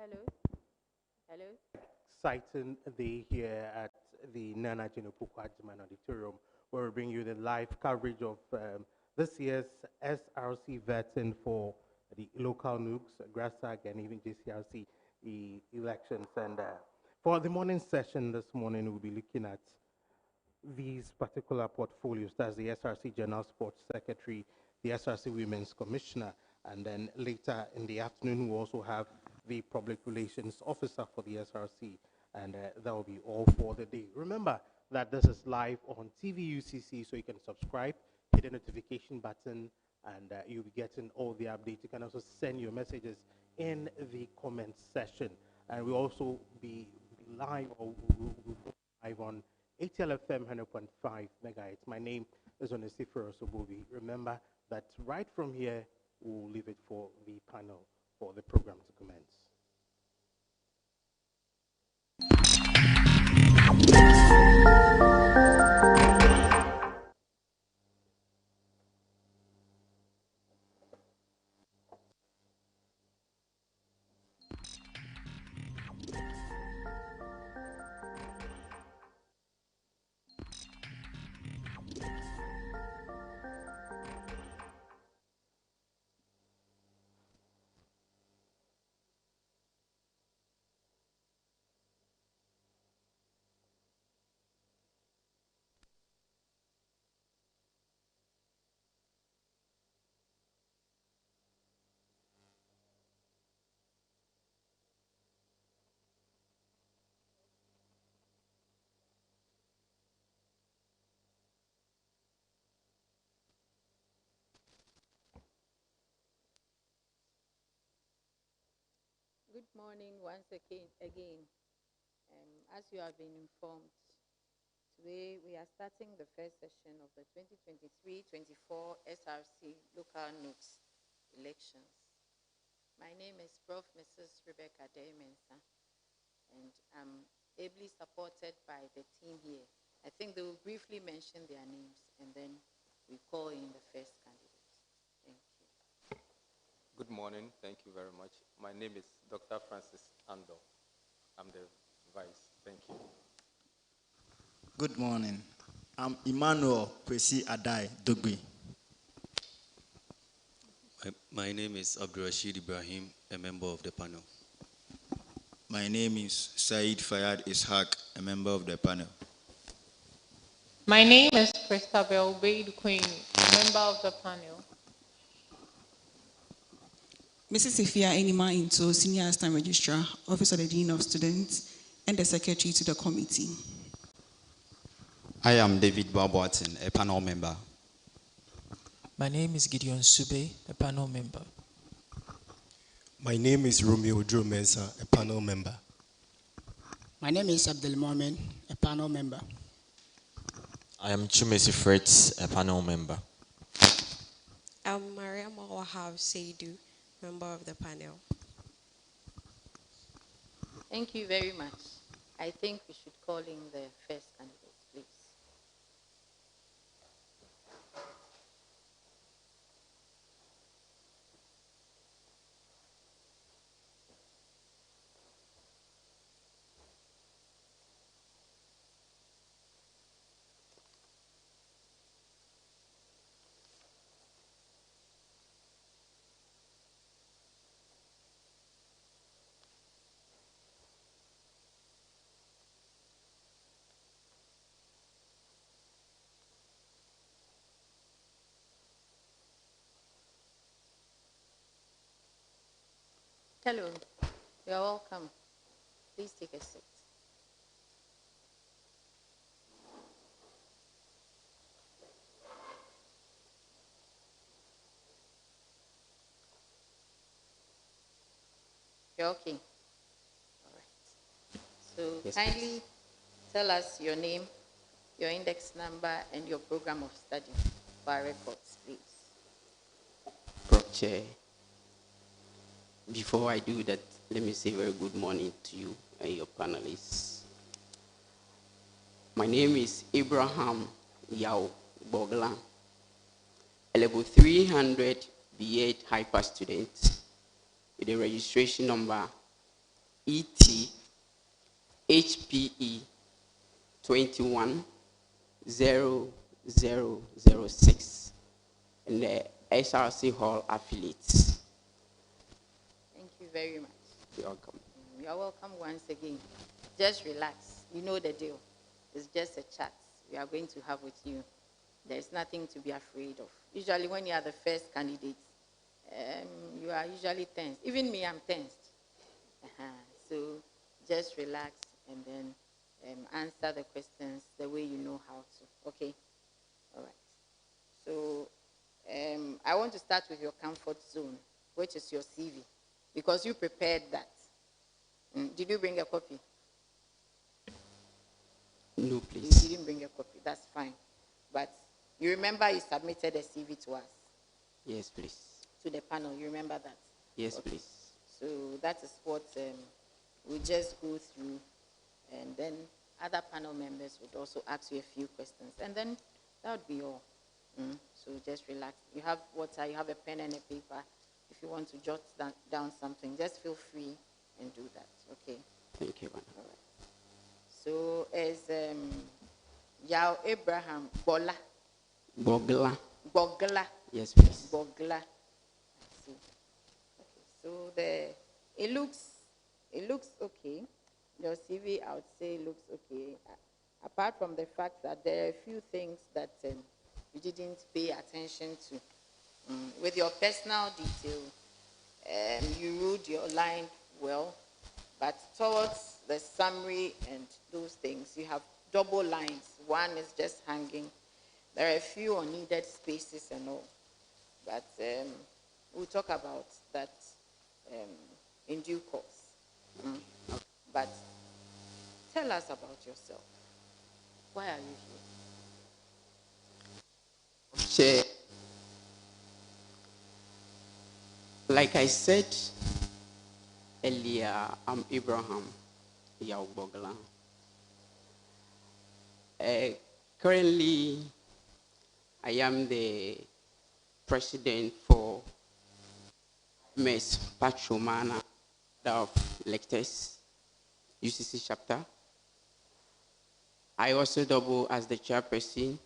Hello. Hello. Exciting day here at the Nana Tvucc Auditorium, where we bring you the live coverage of this year's SRC vetting for the local nukes, GRASAG, and even JCRC elections. And for the morning session this morning, we'll be looking at these particular portfolios. That's the SRC General Sports Secretary, the SRC Women's Commissioner, and then later in the afternoon, we'll also have the Public Relations Officer for the SRC, and that will be all for the day. Remember that this is live on TV UCC, so you can subscribe, hit the notification button, and you'll be getting all the updates. You can also send your messages in the comment section, and we'll also be live or we'll go live on ATL FM 100.5 megahertz. My name is Ucc Src. Remember that right from here, we'll leave it for the panel for the program to commence. Good morning once again. As you have been informed, today we are starting the first session of the 2023-24 SRC local nukes elections. My name is Prof. Mrs. Rebecca Demensa, and I'm ably supported by the team here. I think they will briefly mention their names, and then we call in the first candidate. Thank you. Good morning. Thank you very much. My name is Dr. Francis Ando. I'm the vice. Thank you. Good morning. I'm Emmanuel Kwesi Adai Dogbe. My name is Abdurrashid Ibrahim, a member of the panel. My name is Said Fayad Ishaq, a member of the panel. My name is Christabel Bade Queen, a member of the panel. Mrs. Ifia Enima Into, Senior Assistant Registrar, Office of the Dean of Students, and the Secretary to the committee. I am David Barboatin, a panel member. My name is Gideon Sube, a panel member. My name is Romeo Joe Mensah, a panel member. My name is Abdel Mohamed, a panel member. I am Chumesi Fritz, a panel member. I'm Maria Mawahab Seidu, member of the panel. Thank you very much. I think we should call in the first candidate, please. Hello, you are welcome. Please take a seat. You're okay? All right. So Yes, kindly please. tell us your name, your index number, and your program of study for our records, please. Prof. Chair, before I do that, let me say very good morning to you and your panelists. My name is Abraham Yao Boglan, a level 300 B8 hyper student with a registration number ET HPE 210006 in the SRC Hall affiliates. Thank you very much. You're welcome. You're welcome once again. Just relax. You know the deal. It's just a chat we are going to have with you. There's nothing to be afraid of. Usually when you are the first candidate, you are usually tense. Even me, I'm tensed. So just relax and then answer the questions the way you know how to. Okay? All right. So I want to start with your comfort zone, which is your CV, because you prepared that. Did you bring a copy? No, please. You didn't bring a copy. That's fine. But you remember you submitted a CV to us? Yes, please. To the panel. You remember that? Yes, okay, please. So that is what we just go through, and then other panel members would also ask you a few questions, and then that would be all. So just relax. You have water, you have a pen and a paper. If you want to jot down something, just feel free and do that. Okay? Thank you. All right. So as Yao Abraham Bola. Bogla. Bogla. Yes, please. Bogla. I see. Okay. So it looks okay. Your CV, I would say, looks okay. Apart from the fact that there are a few things that you didn't pay attention to. With your personal detail, you wrote your line well, but towards the summary and those things, you have double lines. One is just hanging. There are a few unneeded spaces and all. But we'll talk about that in due course. But tell us about yourself. Why are you here? Chair. Like I said earlier, I'm Abraham Yaubogla. Currently, I am the president for MES Patrimana of Lectures, UCC chapter. I also double as the chairperson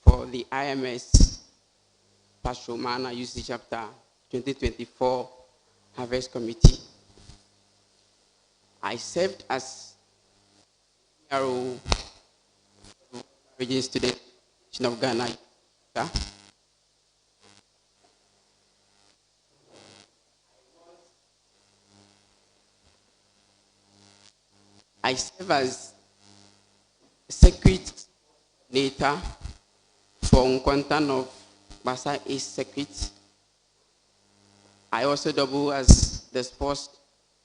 for the IMS Patrimana UCC chapter 2024 Harvest Committee. I served as PRO Region Student of Ghana. I serve as circuit coordinator for Nkwantan of Basa East Circuit. I also double as the sports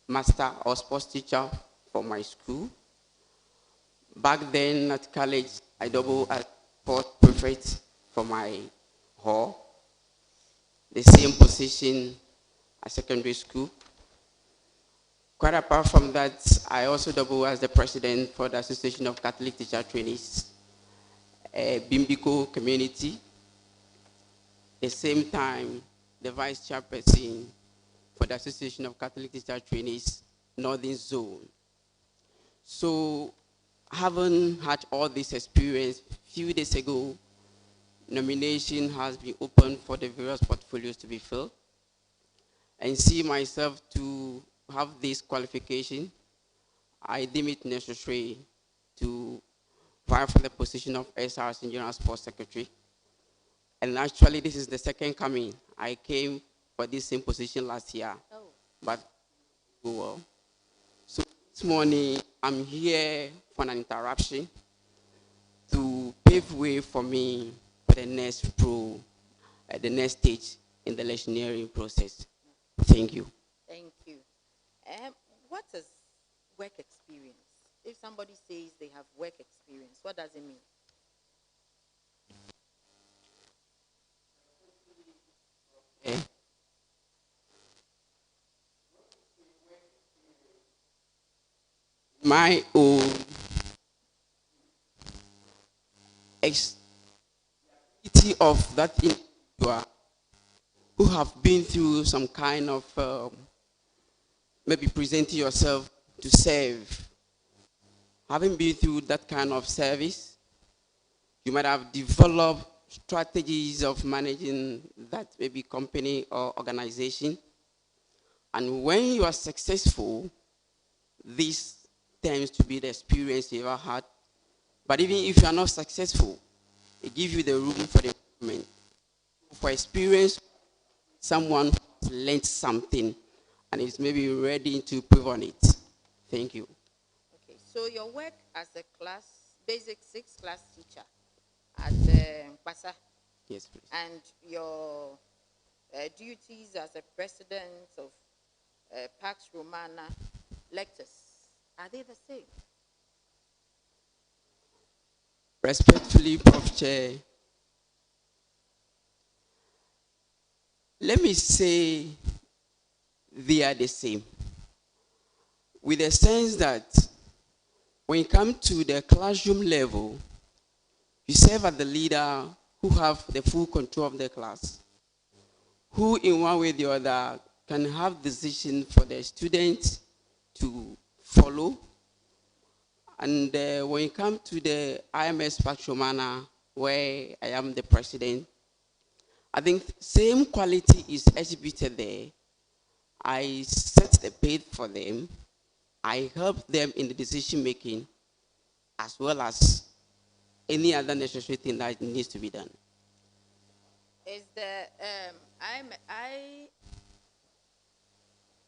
master or sports teacher for my school. Back then at college, I double as sports prefect for my hall. The same position at secondary school. Quite apart from that, I also double as the president for the Association of Catholic Teacher Trainees, Bimbico community. At the same time, the vice chairperson for the Association of Catholic Teacher Trainees, Northern Zone. So, having had all this experience, a few days ago, nomination has been opened for the various portfolios to be filled. And see myself to have this qualification, I deem it necessary to vie for the position of SRC General Sports Secretary. And actually, this is the second coming. I came for this same position last year, but well. So this morning, I'm here for an interruption to pave way for me for the next the next stage in the electioneering process. Thank you. Thank you. What is work experience? If somebody says they have work experience, what does it mean? My own experience of that individual who have been through some kind of maybe presenting yourself to serve. Having been through that kind of service, you might have developed strategies of managing that maybe company or organization. And when you are successful, this tends to be the experience you ever had. But even if you are not successful, it gives you the room for the improvement. For experience, someone who has learned something and is maybe ready to prove on it. Thank you. Okay, so your work as a basic 6 class teacher at Pasa. Yes, please. And your duties as a president of Pax Romana lectures, are they the same? Respectfully, Prof. Chair, let me say they are the same. With the sense that when you come to the classroom level, you serve as the leader who have the full control of the class, who in one way or the other can have decision for the students to follow. And when you come to the IMS Pax Romana, where I am the president, I think same quality is exhibited there. I set the pace for them. I help them in the decision making, as well as any other necessary thing that needs to be done. Is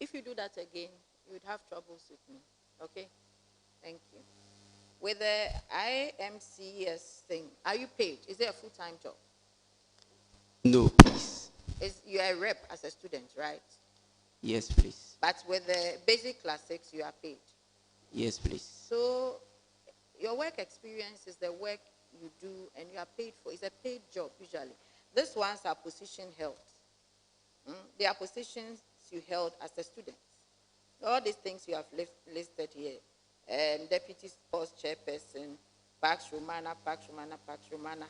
if you do that again, you would have troubles with me. Okay? Thank you. With the IMCS thing, are you paid? Is it a full-time job? No, please. You're a rep as a student, right? Yes, please. But with the basic class 6, you are paid? Yes, please. So your work experience is the work you do and you are paid for. It's a paid job usually. These ones are position held. They are positions you held as a student. All these things you have listed here. Deputy sports chairperson, Pax Romana,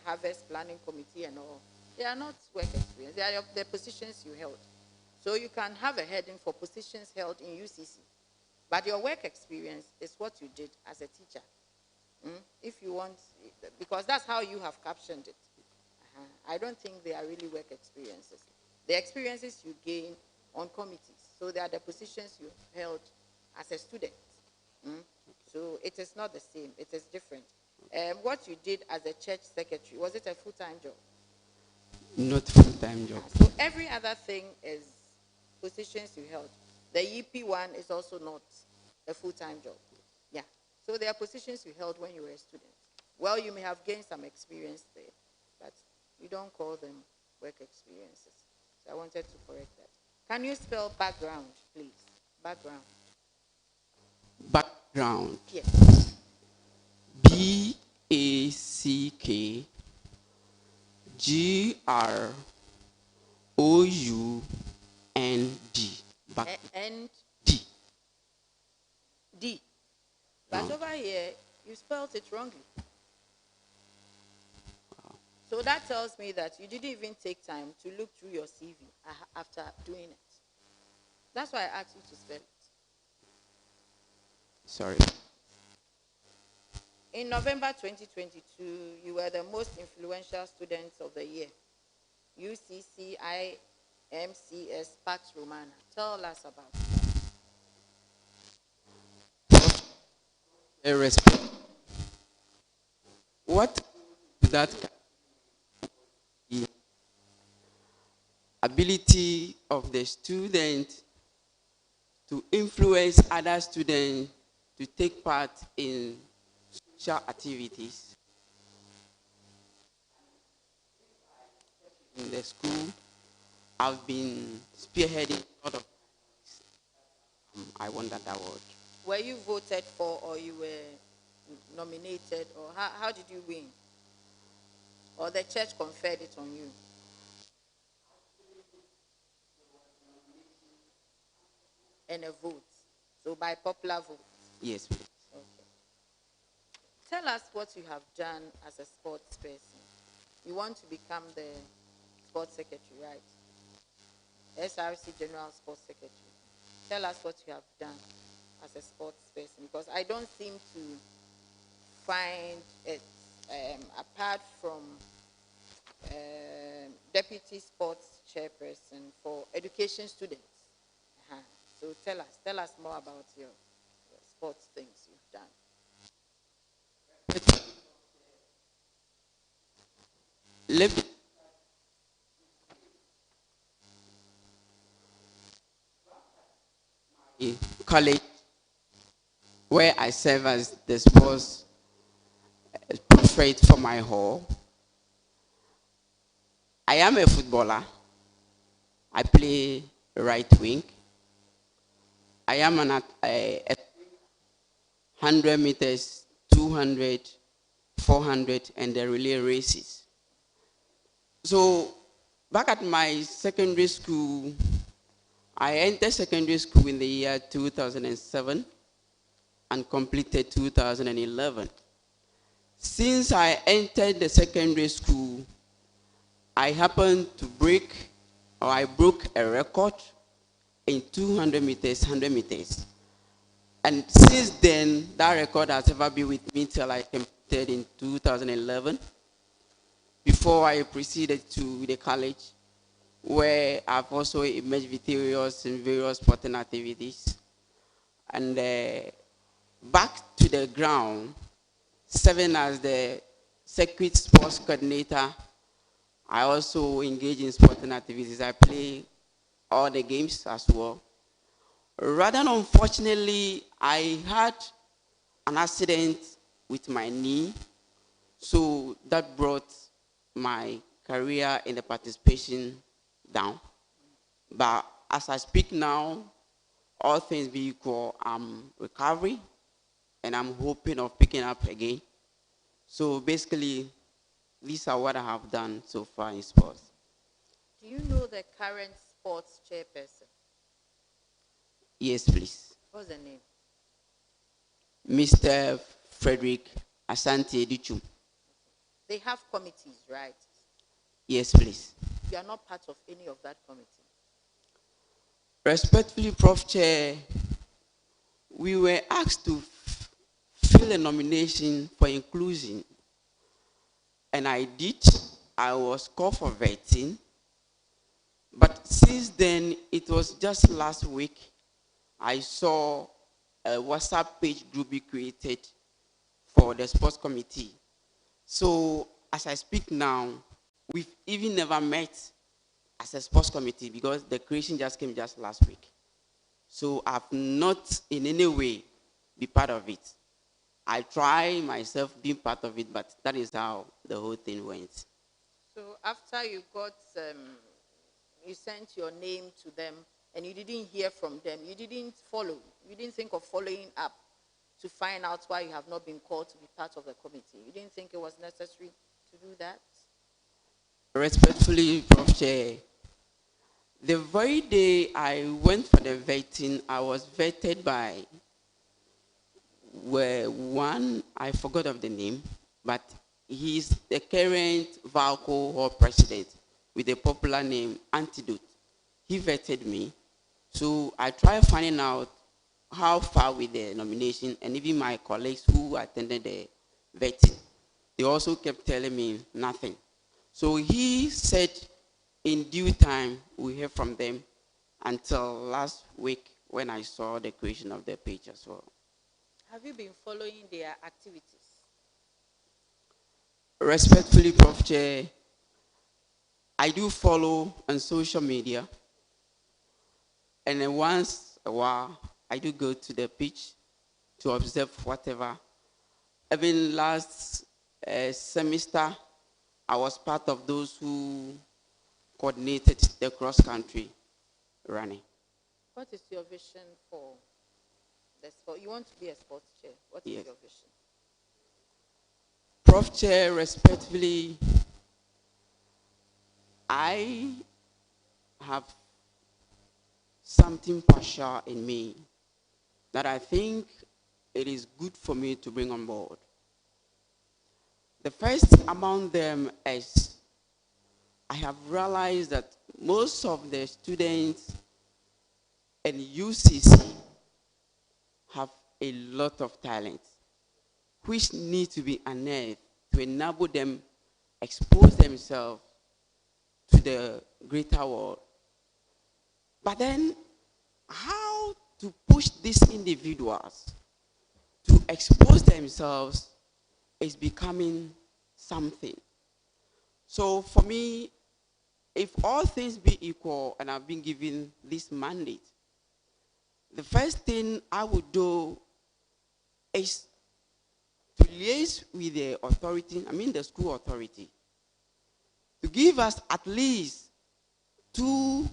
Harvest Planning Committee and all. They are not work experience. They are the positions you held. So you can have a heading for positions held in UCC. But your work experience is what you did as a teacher. If you want, because that's how you have captioned it. I don't think they are really work experiences. The experiences you gain on committees. So they are the positions you held as a student. So it is not the same. It is different. What you did as a church secretary, was it a full-time job? Not full-time job. So every other thing is positions you held. The EP one is also not a full-time job. Yeah. So there are positions you held when you were a student. Well, you may have gained some experience there, but you don't call them work experiences. So I wanted to correct that. Can you spell background, please? Background. Background. Yes. BACKGROUND. And D. But over here, you spelled it wrongly. So that tells me that you didn't even take time to look through your CV after doing it. That's why I asked you to spell it. Sorry. In November 2022, you were the most influential student of the year. Ucc IMCS Pax Romana. Tell us about it. What that ability of the student to influence other students to take part in social activities in the school. I've been spearheading a lot of I won that award. Were you voted for or you were nominated or how did you win? Or the church conferred it on you? And a vote. So by popular vote. Yes, please. Okay. Tell us what you have done as a sports person. You want to become the sports secretary, right? SRC General Sports Secretary. tell us what you have done as a sports person, because I don't seem to find it, apart from deputy sports chairperson for education students. So tell us more about your sports things you've done. College, where I serve as the sports portrait for my hall. I am a footballer. I play right wing. I am a 100 meters, 200, 400, and the relay races. So back at my secondary school, I entered secondary school in the year 2007 and completed 2011. Since I entered the secondary school, I happened to I broke a record in 200 meters, 100 meters. And since then, that record has ever been with me till I completed in 2011, before I proceeded to the college, where I've also emerged victorious in various sporting activities. And back to the ground, serving as the circuit sports coordinator, I also engage in sporting activities. I play all the games as well. Rather unfortunately, I had an accident with my knee, so that brought my career in the participation down. But as I speak now, all things being equal, I'm recovering, and I'm hoping of picking up again. So basically, these are what I have done so far in sports. Do you know the current sports chairperson? Yes, please. What's the name? Mr. Frederick Asante Edichum. They have committees, right? Yes, please. You are not part of any of that committee. Respectfully, Prof. Chair, we were asked to fill a nomination for inclusion, and I did. I was called for vetting, but since then, it was just last week, I saw a WhatsApp page group be created for the sports committee. So as I speak now, we've even never met as a sports committee because the creation just came just last week. So I've not in any way be part of it. I try myself being part of it, but that is how the whole thing went. So after you got, you sent your name to them and you didn't hear from them, you didn't follow, you didn't think of following up to find out why you have not been called to be part of the committee. You didn't think it was necessary to do that? Respectfully, Prof. Chair, the very day I went for the vetting, I was vetted by one, I forgot of the name, but he's the current Valco Hall president with a popular name, Antidote. He vetted me. So I tried finding out how far with the nomination, and even my colleagues who attended the vetting, they also kept telling me nothing. So he said in due time we hear from them, until last week when I saw the creation of the page as well. Have you been following their activities? Respectfully, Prof. Chair, I do follow on social media, and then once a while I do go to the pitch to observe whatever. Even last semester, I was part of those who coordinated the cross-country running. What is your vision for the sport? You want to be a sports chair. What is your vision? Prof. Chair, respectfully, I have something partial in me that I think it is good for me to bring on board. The first among them is I have realized that most of the students and UCC have a lot of talent, which need to be unearthed to enable them expose themselves to the greater world. But then, how to push these individuals to expose themselves is becoming something. So for me, if all things be equal and I've been given this mandate, the first thing I would do is to liaise with the authority, the school authority, to give us at least 2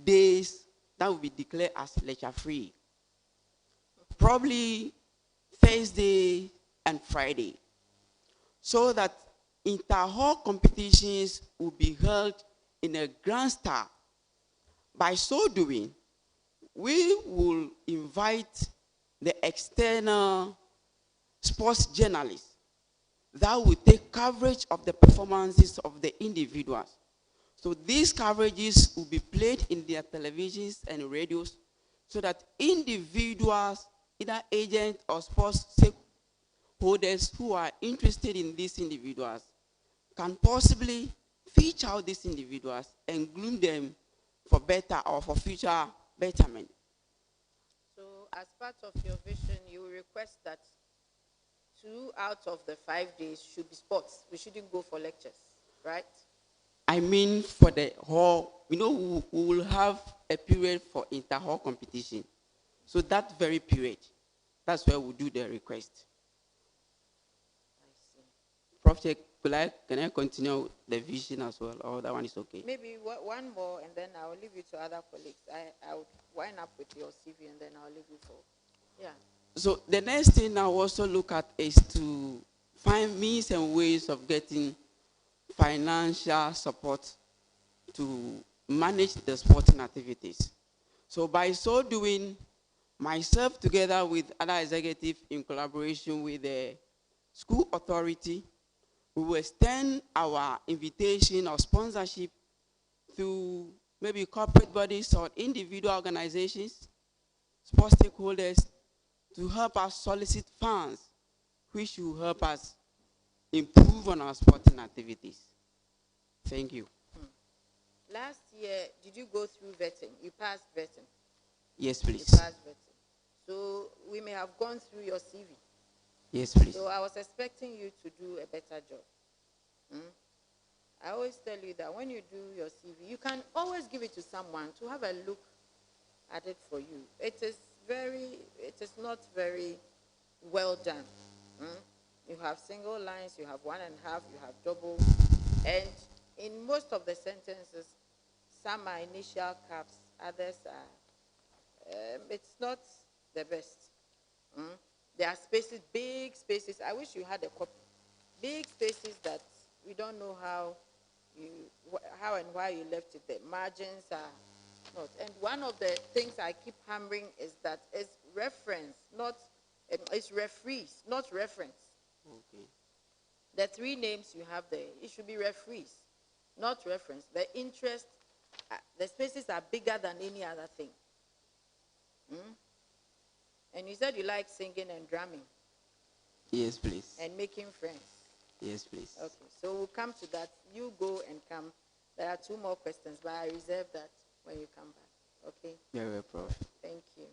days that will be declared as lecture free. Probably Thursday and Friday, so that inter-hall competitions will be held in a grand style. By so doing, we will invite the external sports journalists that will take coverage of the performances of the individuals. So these coverages will be played in their televisions and radios so that individuals, either agents or sports stakeholders who are interested in these individuals, can possibly feature out these individuals and groom them for better or for future betterment. So as part of your vision, you will request that 2 out of the 5 days should be sports. We shouldn't go for lectures, right? I mean, for the hall, we will have a period for inter-hall competition. So that very period, that's where we'll do the request. I see. Prof. Can I continue the vision as well, or that one is okay? Maybe one more, and then I'll leave you to other colleagues. I'll wind up with your CV, and then I'll leave you for, yeah. So the next thing I'll also look at is to find means and ways of getting financial support to manage the sporting activities. So by so doing, myself together with other executives in collaboration with the school authority, we will extend our invitation or sponsorship to maybe corporate bodies or individual organizations, sports stakeholders, to help us solicit funds, which will help us improve on our sporting activities. Thank you. Last year, did you go through vetting? You passed vetting? Yes, please. You passed vetting. So we may have gone through your CV. Yes, please. So I was expecting you to do a better job. I always tell you that when you do your CV, you can always give it to someone to have a look at it for you. It is not very well done. You have single lines, you have 1.5, you have double, and in most of the sentences, some are initial caps, others are, it's not the best. There are spaces, big spaces. I wish you had a copy. Big spaces that we don't know how and why you left it there. Margins are not. And one of the things I keep hammering is that it's reference, it's referees, not reference. Okay. The 3 names you have there, it should be referees, not reference. The interest, the spaces are bigger than any other thing. And you said you like singing and drumming. Yes, please. And making friends. Yes, please. Okay, so we'll come to that. You go and come. There are 2 more questions, but I reserve that when you come back. Okay? Very well, Prof. Thank you.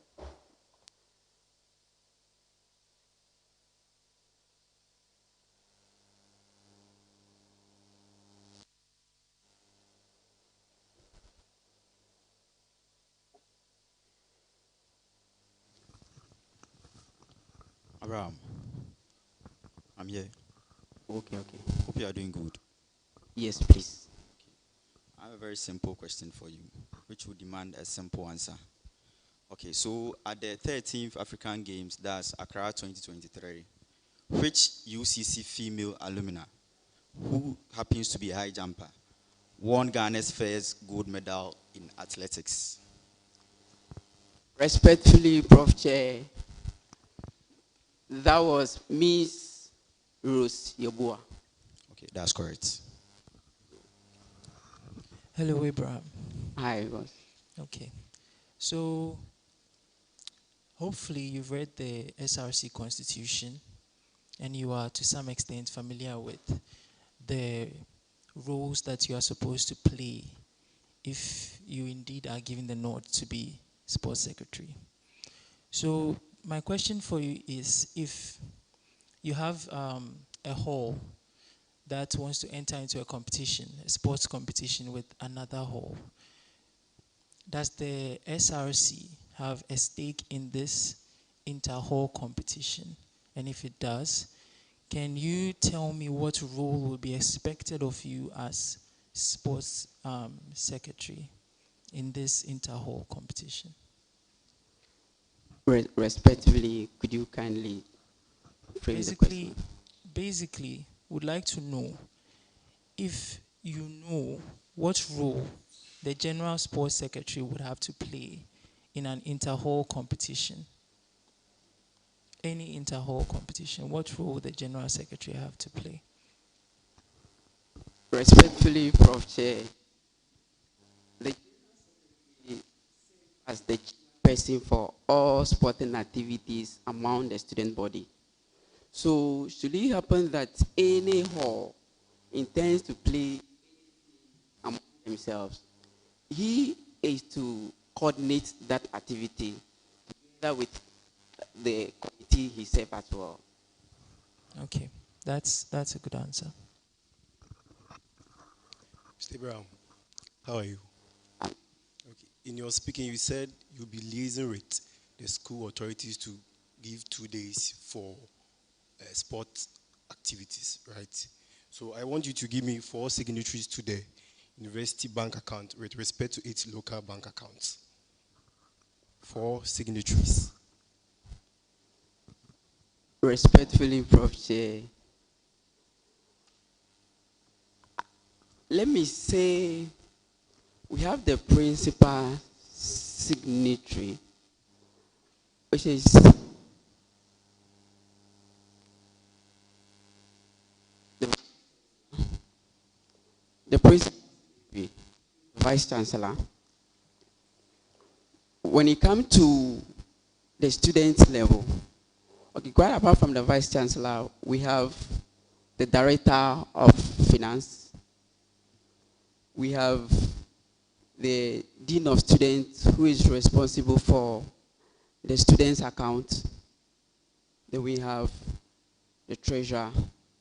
Abraham, I'm here. Okay. Hope you are doing good. Yes, please. I have a very simple question for you, which will demand a simple answer. Okay, so at the 13th African Games, that's Accra 2023, which UCC female alumna, who happens to be a high jumper, won Ghana's first gold medal in athletics? Respectfully, Prof. Chair, that was Miss Rose Yobua. Okay, that's correct. Hello, Abraham. Hi, boss. Okay. So hopefully you've read the SRC Constitution and you are to some extent familiar with the roles that you are supposed to play if you indeed are given the nod to be sports secretary. So my question for you is, if you have a hall that wants to enter into a competition, a sports competition with another hall, does the SRC have a stake in this inter-hall competition? And if it does, can you tell me what role will be expected of you as sports secretary in this inter-hall competition? Respectively, could you kindly frame the question? Basically, would like to know if you know what role the general sports secretary would have to play in an inter-hall competition. Any inter-hall competition, what role would the general secretary have to play? Respectfully, Prof. Chair, as the person for all sporting activities among the student body. So, should it happen that any hall intends to play among themselves, he is to coordinate that activity together with the committee himself as well. Okay, that's a good answer. Mr. Brown, how are you? Okay. In your speaking, you said you'll be liaising with the school authorities to give 2 days for sport activities, right? So I want you to give me 4 signatories to the university bank account with respect to its local bank accounts. 4 signatories. Respectfully, Prof. Chair, let me say we have the principal signatory, which is the principal vice chancellor. When it comes to the student level, okay, quite apart from the vice chancellor, we have the director of finance. We have the dean of students, who is responsible for the students' account. Then we have the treasurer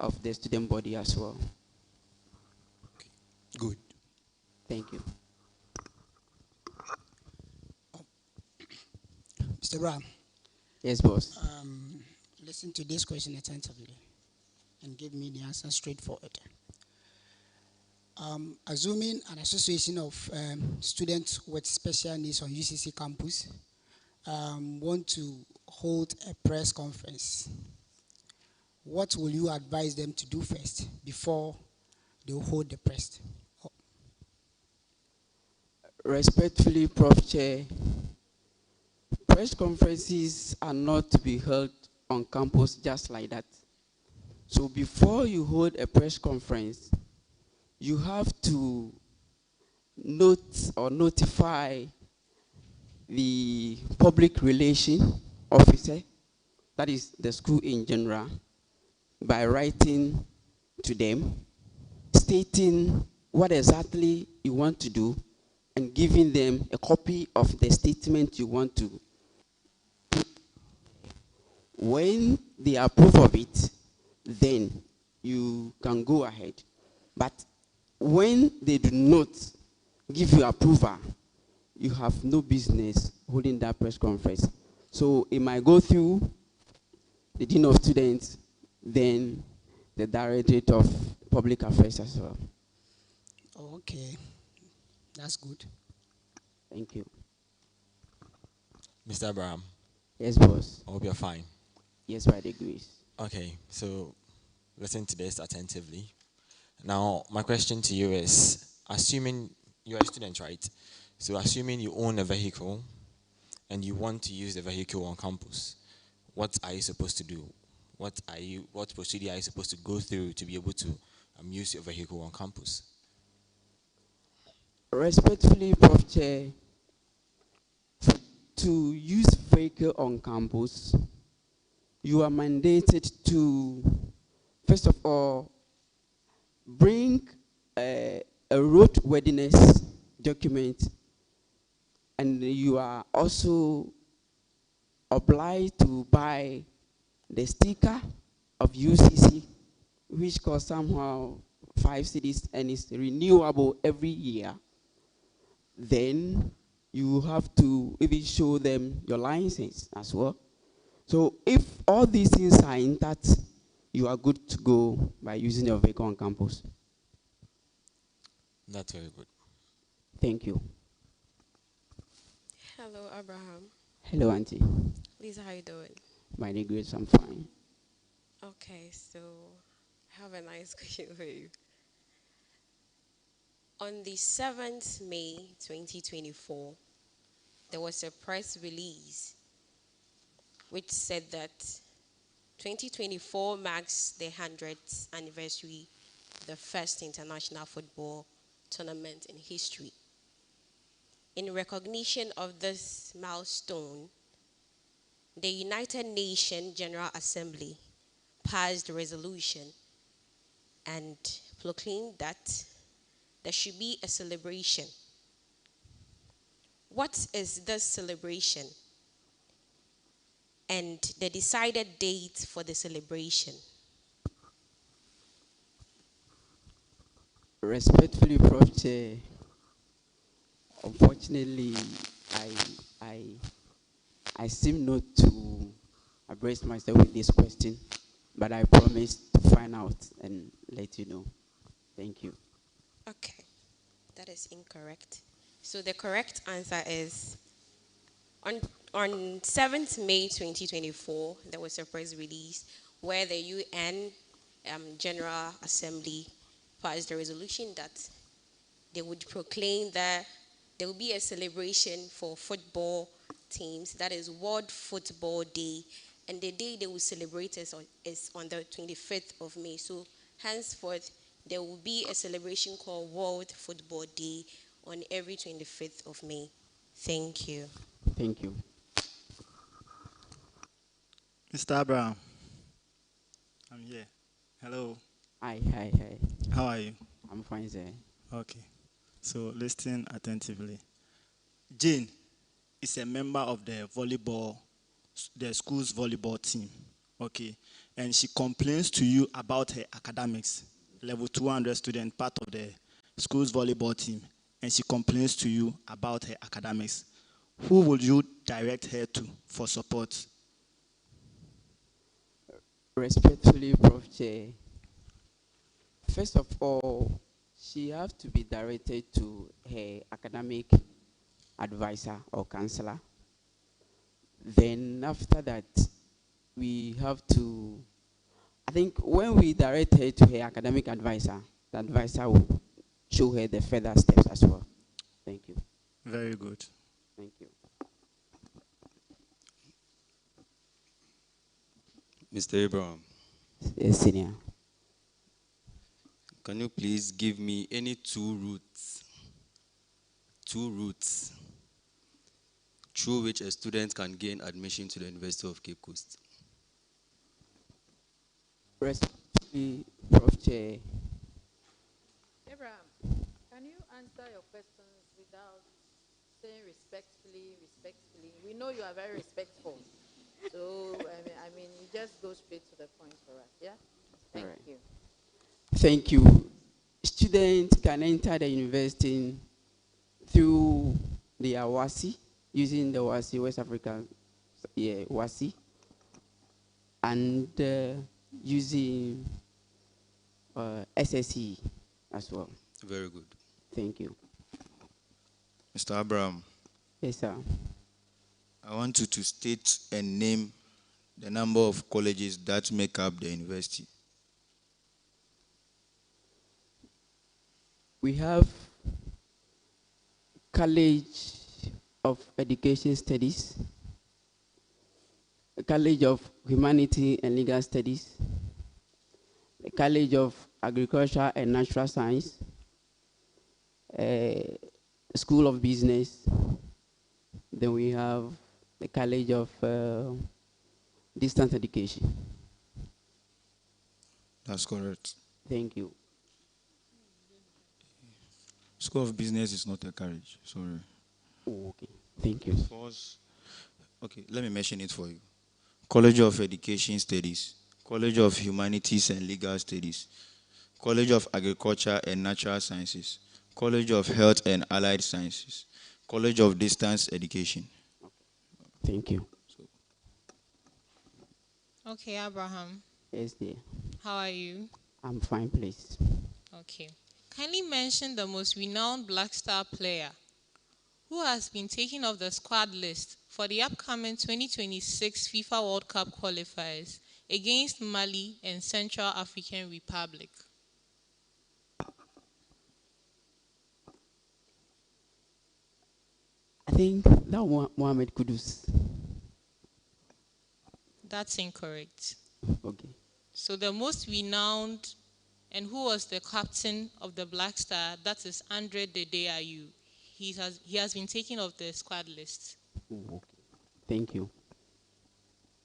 of the student body as well. Okay. Good. Thank you. Mr. Brown. Yes, boss. Listen to this question attentively and give me the answer straightforward. Assuming an association of students with special needs on UCC campus want to hold a press conference, what will you advise them to do first before they hold the press? Respectfully, Prof. Chair, press conferences are not to be held on campus just like that. So before you hold a press conference, you have to note or notify the public relation officer, that is the school in general, by writing to them, stating what exactly you want to do, and giving them a copy of the statement you want to. When they approve of it, then you can go ahead. But when they do not give you approval, you have no business holding that press conference. So it might go through the dean of students, then the directorate of public affairs as well. Okay, that's good. Thank you. Mr. Abraham. Yes, boss. I hope you're fine. Yes, by the grace. Okay, so listen to this attentively. Now, my question to you is, assuming you're a student, right? So assuming you own a vehicle and you want to use the vehicle on campus, what are you supposed to do? What procedure are you supposed to go through to be able to use your vehicle on campus? Respectfully, Prof. Chair, for to use vehicle on campus, you are mandated to, first of all, bring a roadworthiness document, and you are also obliged to buy the sticker of UCC, which costs somehow 5 cedis and is renewable every year. Then you have to even show them your license as well. So if all these things are intact, you are good to go by using your vehicle on campus. That's very good. Thank you. Hello, Abraham. Hello, Auntie. Lisa, how you doing? By the grace, I'm fine. Okay, so I have a nice question for you. On the 7th May 2024, there was a press release which said that 2024 marks the 100th anniversary of the first international football tournament in history. In recognition of this milestone, the United Nations General Assembly passed a resolution and proclaimed that there should be a celebration. What is this celebration and the decided date for the celebration? Respectfully, Prof. Chair, unfortunately, I seem not to abreast myself with this question, but I promise to find out and let you know. Thank you. Okay, that is incorrect. So the correct answer is on 7th May 2024, there was a press release where the UN General Assembly passed a resolution that they would proclaim that there will be a celebration for football teams. That is World Football Day. And the day they will celebrate is on the 25th of May. So henceforth, there will be a celebration called World Football Day on every 25th of May. Thank you. Thank you. Mr. Abraham, I'm here. Hello. Hi. How are you? I'm fine, sir. Okay. So listen attentively. Jane is a member of the school's volleyball team. Okay. And she complains to you about her academics. Level 200 student, part of the school's volleyball team. And she complains to you about her academics. Who would you direct her to for support? Respectfully, Prof. Chair, first of all, she has to be directed to her academic advisor or counselor. Then after that, we have to, I think when we direct her to her academic advisor, the advisor will show her the further steps as well. Thank you. Very good. Thank you. Mr. Abraham. Yes, senior. Can you please give me any two routes through which a student can gain admission to the University of Cape Coast? Respectfully, Prof. Chair. Abraham, can you answer your questions without saying respectfully? We know you are very respectful. So, I mean, you just go straight to the point for us, yeah? Thank you. Thank you. Students can enter the university through the WASI, using the WASI, West African WASI, and using SSE as well. Very good. Thank you. Mr. Abraham. Yes, sir. I want you to state and name the number of colleges that make up the university. We have College of Education Studies, College of Humanity and Legal Studies, the College of Agriculture and Natural Science, School of Business. Then we have the College of Distance Education. That's correct. Thank you. School of Business is not a college. Sorry. Oh, okay. Thank you. First, okay, let me mention it for you. College of Education Studies, College of Humanities and Legal Studies, College of Agriculture and Natural Sciences, College of Health and Allied Sciences, College of Distance Education. Thank you. Okay, Abraham. Yes, dear. How are you? I'm fine, please. Okay. Kindly mention the most renowned Black Star player who has been taken off the squad list for the upcoming 2026 FIFA World Cup qualifiers against Mali and Central African Republic. I think that one, Mohamed Kudus. That's incorrect. Okay. So the most renowned and who was the captain of the Black Star, that is Andre Dede Ayew. He has been taken off the squad list. Okay. Thank you.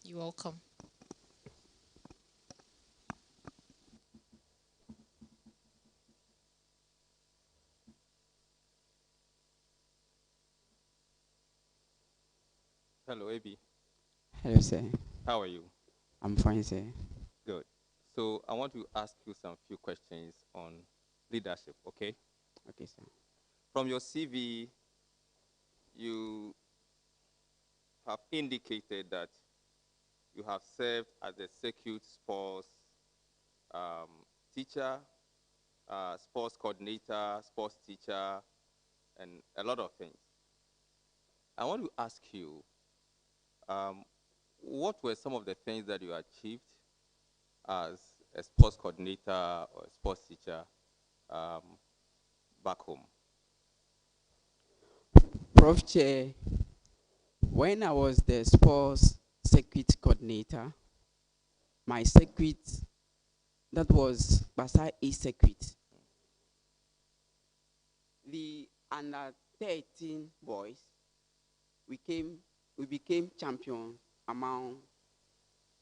You're welcome. Hello, AB. Hello, sir. How are you? I'm fine, sir. Good. So I want to ask you some few questions on leadership, okay? Okay, sir. From your CV, you have indicated that you have served as a circuit sports teacher, sports coordinator, sports teacher, and a lot of things. I want to ask you, what were some of the things that you achieved as a sports coordinator or a sports teacher back home? Prof. Chair, when I was the sports circuit coordinator, my circuit, that was Basa East Circuit. The under 13 boys, we became champion among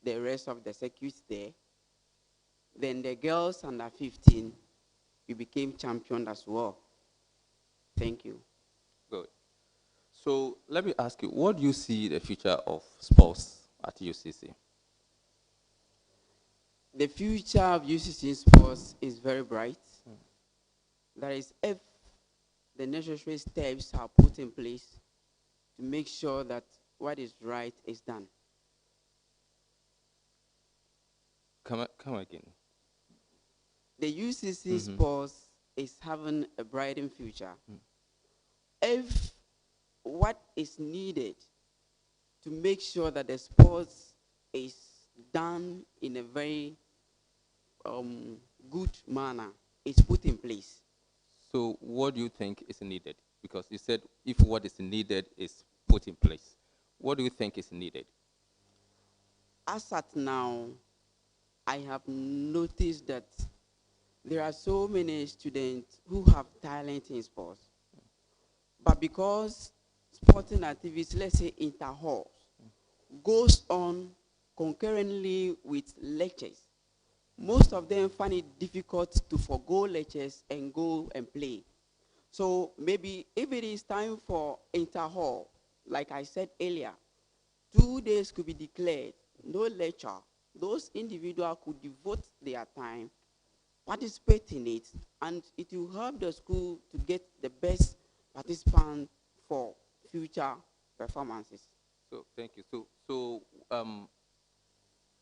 the rest of the circuits there. Then the girls under 15, we became champion as well. Thank you. Good. So let me ask you, what do you see the future of sports at UCC? The future of UCC sports is very bright. That is, if the necessary steps are put in place to make sure that what is right is done. Come again. The UCC sports is having a brighter future. If what is needed to make sure that the sports is done in a very good manner is put in place. So what do you think is needed? Because you said if what is needed is put in place. What do you think is needed? As at now, I have noticed that there are so many students who have talent in sports. But because sporting activities, let's say inter-halls, goes on concurrently with lectures, most of them find it difficult to forego lectures and go and play. So maybe if it is time for inter-hall, like I said earlier, 2 days could be declared, no lecture. Those individuals could devote their time, participate in it, and it will help the school to get the best participants for future performances. So thank you. So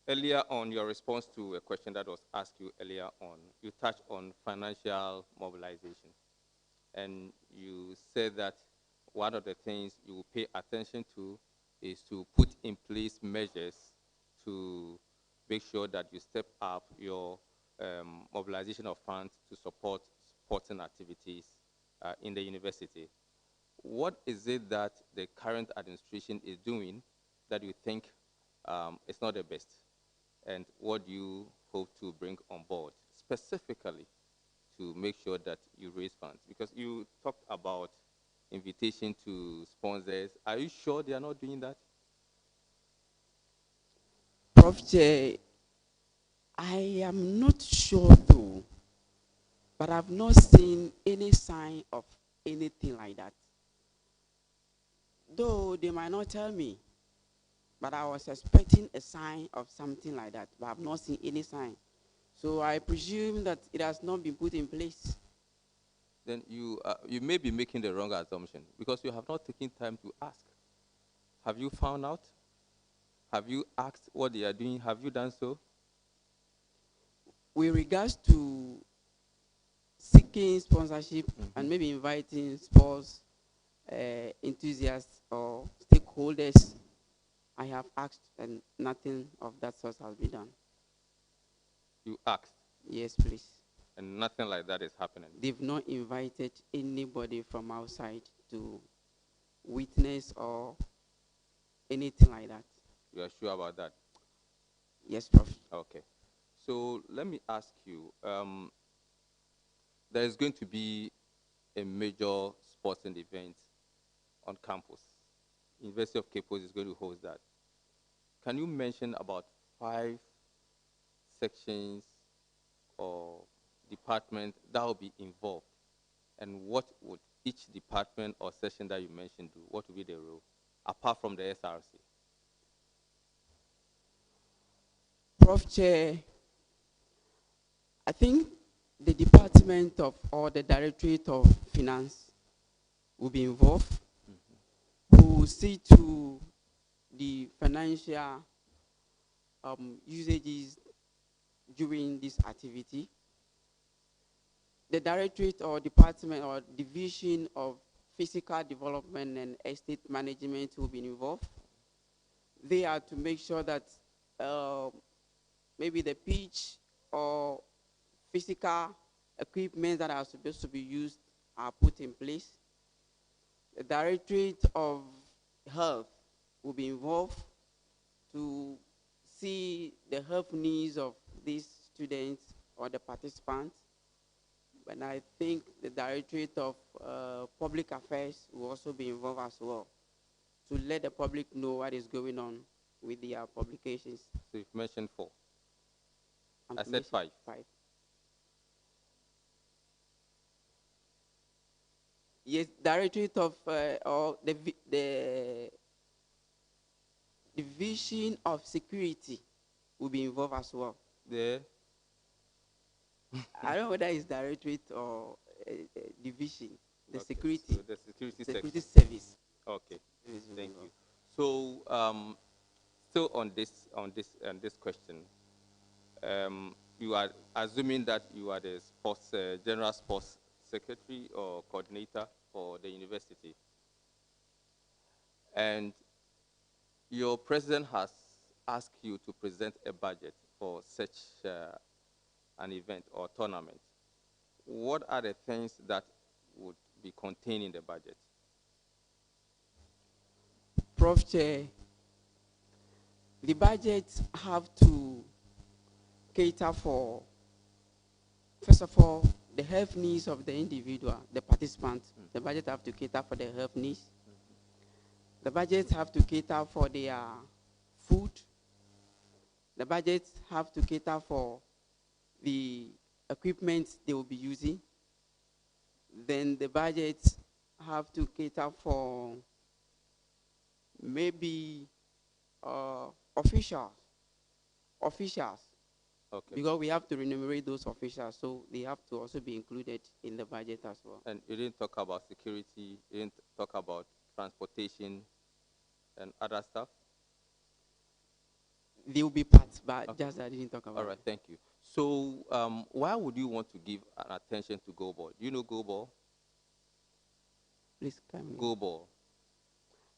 earlier on, your response to a question that was asked you earlier on, you touched on financial mobilization. And you said that one of the things you will pay attention to is to put in place measures to make sure that you step up your mobilization of funds to support sporting activities in the university. What is it that the current administration is doing that you think is not the best? And what do you hope to bring on board specifically to make sure that you raise funds? Because you talked about invitation to sponsors. Are you sure they are not doing that? Prof. Chair, I am not sure though, but I've not seen any sign of anything like that. Though they might not tell me, but I was expecting a sign of something like that, but I've not seen any sign. So I presume that it has not been put in place. Then you may be making the wrong assumption because you have not taken time to ask. Have you found out? Have you asked what they are doing? Have you done so? With regards to seeking sponsorship and maybe inviting sports enthusiasts or stakeholders, I have asked and nothing of that sort has been done. You asked? Yes, please. And nothing like that is happening? They've not invited anybody from outside to witness or anything like that. You are sure about that? Yes, Prof. Okay. So let me ask you, there is going to be a major sporting event on campus. University of Cape Coast is going to host that. Can you mention about 5 sections or departments that will be involved? And what would each department or section that you mentioned do? What would be the role, apart from the SRC? Prof. Chair, I think the Department of or the Directorate of Finance will be involved, who will see to the financial usages during this activity. The Directorate or Department or Division of Physical Development and Estate Management will be involved. They are to make sure that maybe the pitch or physical equipment that are supposed to be used are put in place. The Directorate of Health will be involved to see the health needs of these students or the participants. And I think the Directorate of Public Affairs will also be involved as well to let the public know what is going on with their publications. So you've mentioned 4. I said 5. 5. Yes, Directorate of or the Division of Security will be involved as well. There. I don't know whether it's Directorate or Division. The Okay, security. so the security service. Okay. Thank you. So still on this question, you are assuming that you are the general sports secretary or coordinator for the university, and your president has asked you to present a budget for such an event or tournament. What are the things that would be contained in the budget? Prof. Chair, the budgets have to cater for, first of all, the health needs of the individual, the participant. The budget have to cater for their health needs. The budgets have to cater for their food. The budgets have to cater for the equipment they will be using. Then the budgets have to cater for maybe officials. Okay. Because we have to remunerate those officials, so they have to also be included in the budget as well. And you didn't talk about security, you didn't talk about transportation and other stuff? They will be parts, but Okay. just I didn't talk about All right, thank you. So why would you want to give an attention to Go Ball? Do you know Go Ball? Please come in. Go Ball.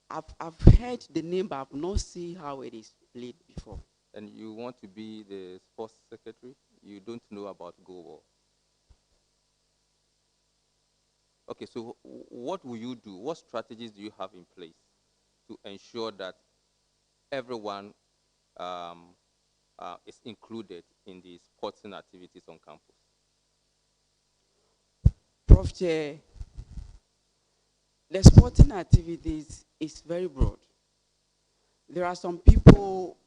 I've heard the name, but I've not seen how it is played before. And you want to be the sports secretary? You don't know about Go Ball. Okay, so what will you do? What strategies do you have in place to ensure that everyone is included in the sporting activities on campus? Prof. Chair, the sporting activities is very broad. There are some people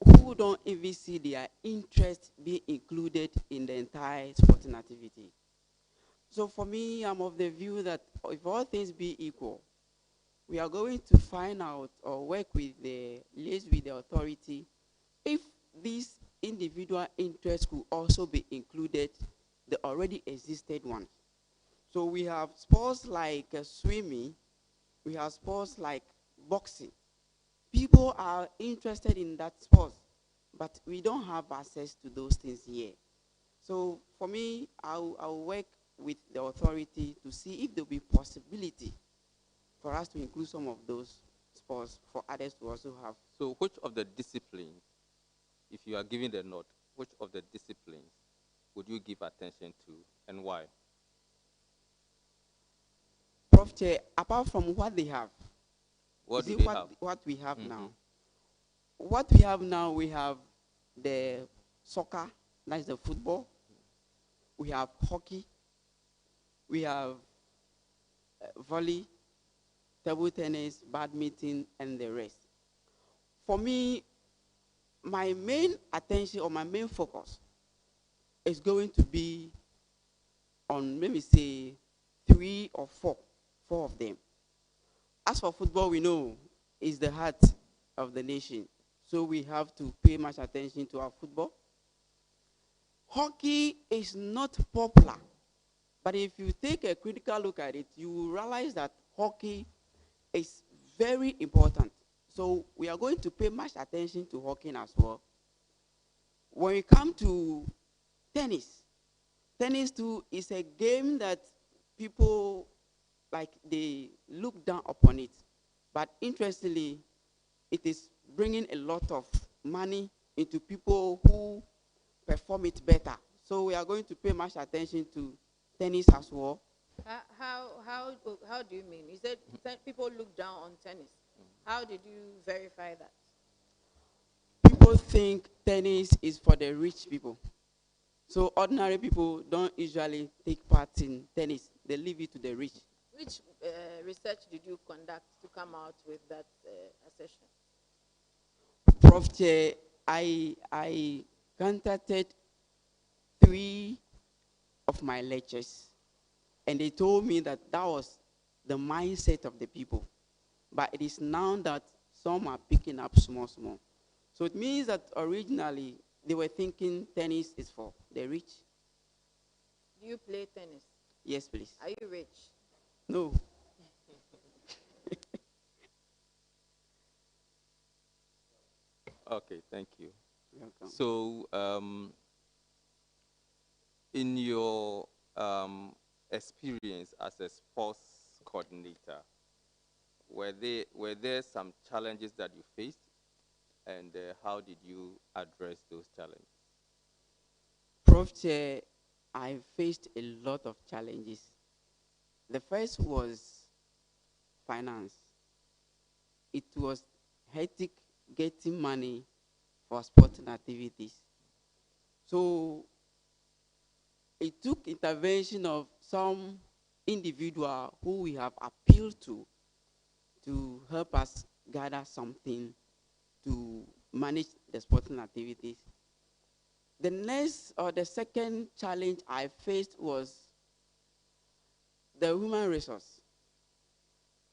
who who don't even see their interest being included in the entire sporting activity. So for me, I'm of the view that if all things be equal, we are going to find out or work with liaise with the authority if these individual interests could also be included, the already existed ones. So we have sports like swimming, we have sports like boxing. People are interested in that sport, but we don't have access to those things here. So for me, I'll work with the authority to see if there'll be possibility for us to include some of those sports for others to also have. So which of the disciplines, if you are giving the nod, which of the disciplines would you give attention to and why? Prof. Chair, apart from what they have, what do they have? What we have now. What we have now, we have the soccer, that's the football. We have hockey. We have volley, table tennis, badminton, and the rest. For me, my main attention or my main focus is going to be on, let me say, 3 or 4 of them. As for football, we know is the heart of the nation. So we have to pay much attention to our football. Hockey is not popular. But if you take a critical look at it, you will realize that hockey is very important. So we are going to pay much attention to hockey as well. When we come to tennis, tennis too is a game that people, like, they look down upon it. But interestingly, it is bringing a lot of money into people who perform it better. So we are going to pay much attention to tennis as well. How do you mean? You said people look down on tennis. How did you verify that? People think tennis is for the rich people. So ordinary people don't usually take part in tennis. They leave it to the rich. Which research did you conduct to come out with that assertion? Prof. Chair, I contacted 3 of my lectures, and they told me that that was the mindset of the people. But it is now that some are picking up small. So it means that originally they were thinking tennis is for the rich. Do you play tennis? Yes, please. Are you rich? No. Okay, thank you. Welcome. So, in your experience as a sports coordinator, were there some challenges that you faced, and how did you address those challenges? Prof. Chair, I faced a lot of challenges. The first was finance. It was hectic getting money for sporting activities. So it took intervention of some individual who we have appealed to help us gather something to manage the sporting activities. The next or the second challenge I faced was the human resource.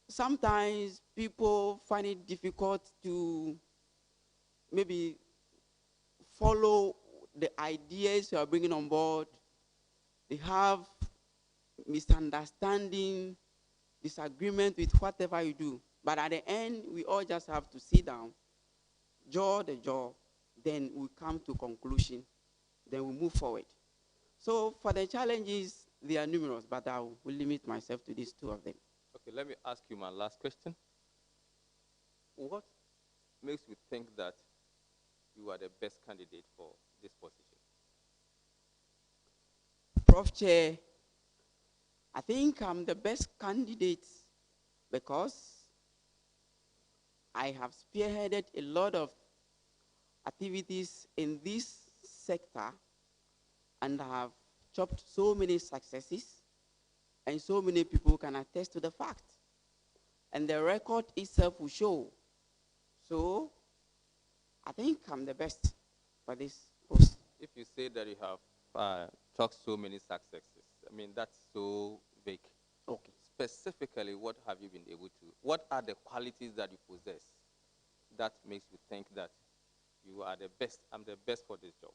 Sometimes people find it difficult to maybe follow the ideas you are bringing on board. They have misunderstanding, disagreement with whatever you do. But at the end, we all just have to sit down, jaw the jaw, then we come to conclusion, then we move forward. So for the challenges, they are numerous, but I will limit myself to these 2 of them. Okay, let me ask you my last question. What makes you think that you are the best candidate for this position? Prof. Chair, I think I'm the best candidate because I have spearheaded a lot of activities in this sector and have chopped so many successes, and so many people can attest to the fact. And the record itself will show. So I think I'm the best for this post. If you say that you have clocked so many successes, I mean, that's so vague. Okay. Specifically, what have you been able to, what are the qualities that you possess that makes you think that you are the best, I'm the best for this job?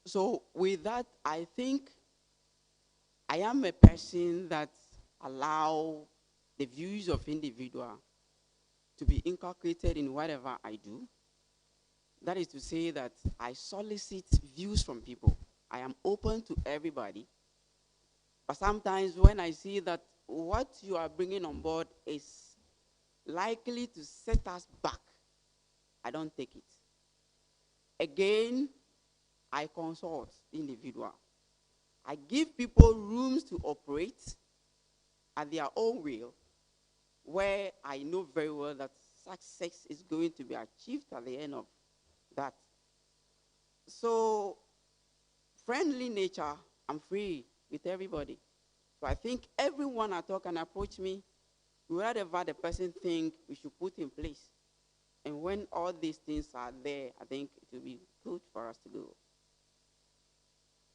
So with that, I think I am a person that allow the views of individual to be inculcated in whatever I do. That is to say that I solicit views from people. I am open to everybody. But sometimes when I see that what you are bringing on board is likely to set us back, I don't take it. Again, I consult the individual. I give people rooms to operate at their own will, where I know very well that success is going to be achieved at the end of that. So, friendly nature, I'm free with everybody. So I think everyone at all can approach me, whatever the person think we should put in place. And when all these things are there, I think it will be good for us to go.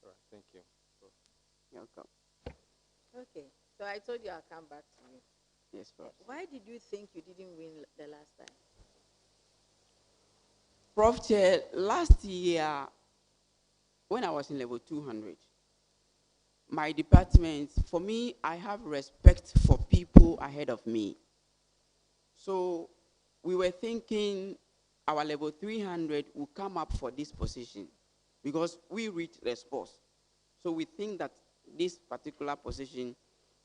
All right, thank you. You're welcome. Okay, so I told you I'll come back to you. Yes, Prof. Why did you think you didn't win the last time? Prof. Chair, last year, when I was in level 200, my department, for me, I have respect for people ahead of me. So we were thinking our level 300 will come up for this position because we read the sports. So we think that this particular position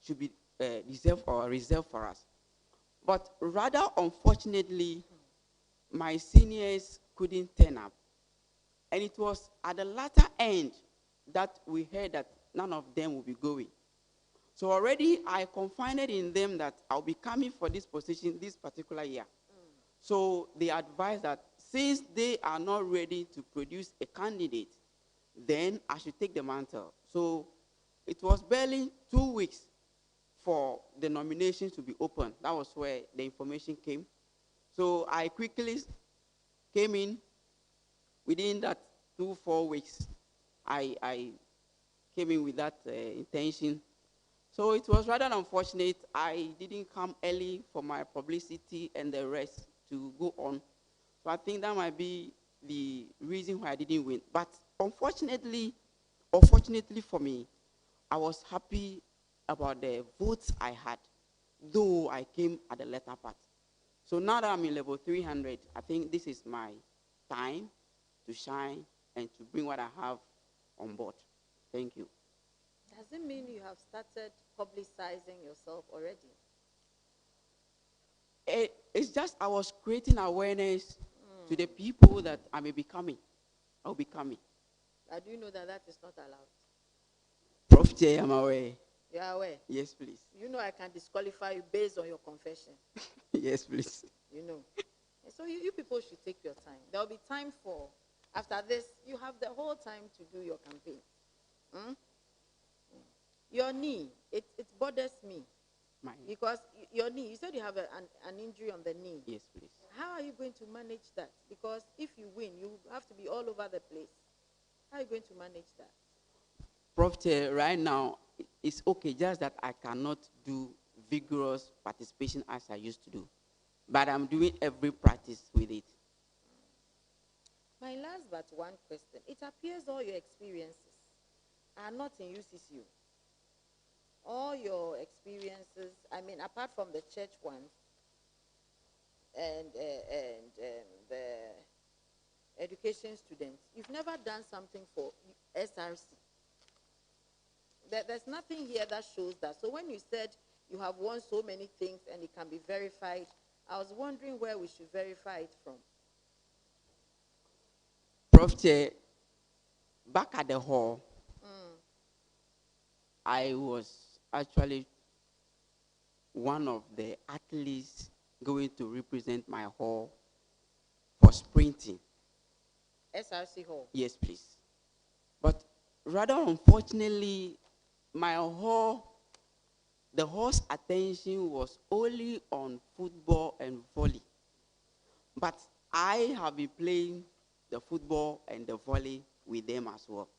should be reserved for us. But rather, unfortunately, my seniors couldn't turn up. And it was at the latter end that we heard that none of them will be going. So already I confided in them that I'll be coming for this position this particular year. So they advised that since they are not ready to produce a candidate, then I should take the mantle. So it was barely 2 weeks for the nominations to be open. That was where the information came. So I quickly came in. Within that 4 weeks, I came in with that intention. So it was rather unfortunate. I didn't come early for my publicity and the rest to go on. So I think that might be the reason why I didn't win. But unfortunately for me, I was happy about the votes I had, though I came at the latter part. So now that I'm in level 300, I think this is my time to shine and to bring what I have on board. Thank you. Does it mean you have started publicizing yourself already? It's just I was creating awareness to the people that I may be coming. I'll be coming. I do know that that is not allowed. Prof. J, I'm aware. You are aware? Yes, please. You know I can disqualify you based on your confession. Yes, please. You know. And so you people should take your time. There will be time for, after this, you have the whole time to do your campaign. Your knee, it bothers me. Because your knee, you said you have an injury on the knee. Yes, please. How are you going to manage that? Because if you win, you have to be all over the place. How are you going to manage that? Prof. Right now, it's okay, just that I cannot do vigorous participation as I used to do. But I'm doing every practice with it. My last but one question. It appears all your experiences are not in UCCU. All your experiences, I mean, apart from the church ones and the education students, you've never done something for SRC. There's nothing here that shows that. So when you said you have won so many things and it can be verified, I was wondering where we should verify it from. Prof. Back at the hall, I was actually one of the athletes going to represent my hall for sprinting. SRC Hall? Yes, please. But rather unfortunately, my hall, the hall's attention was only on football and volley. But I have been playing the football and the volley with them as well.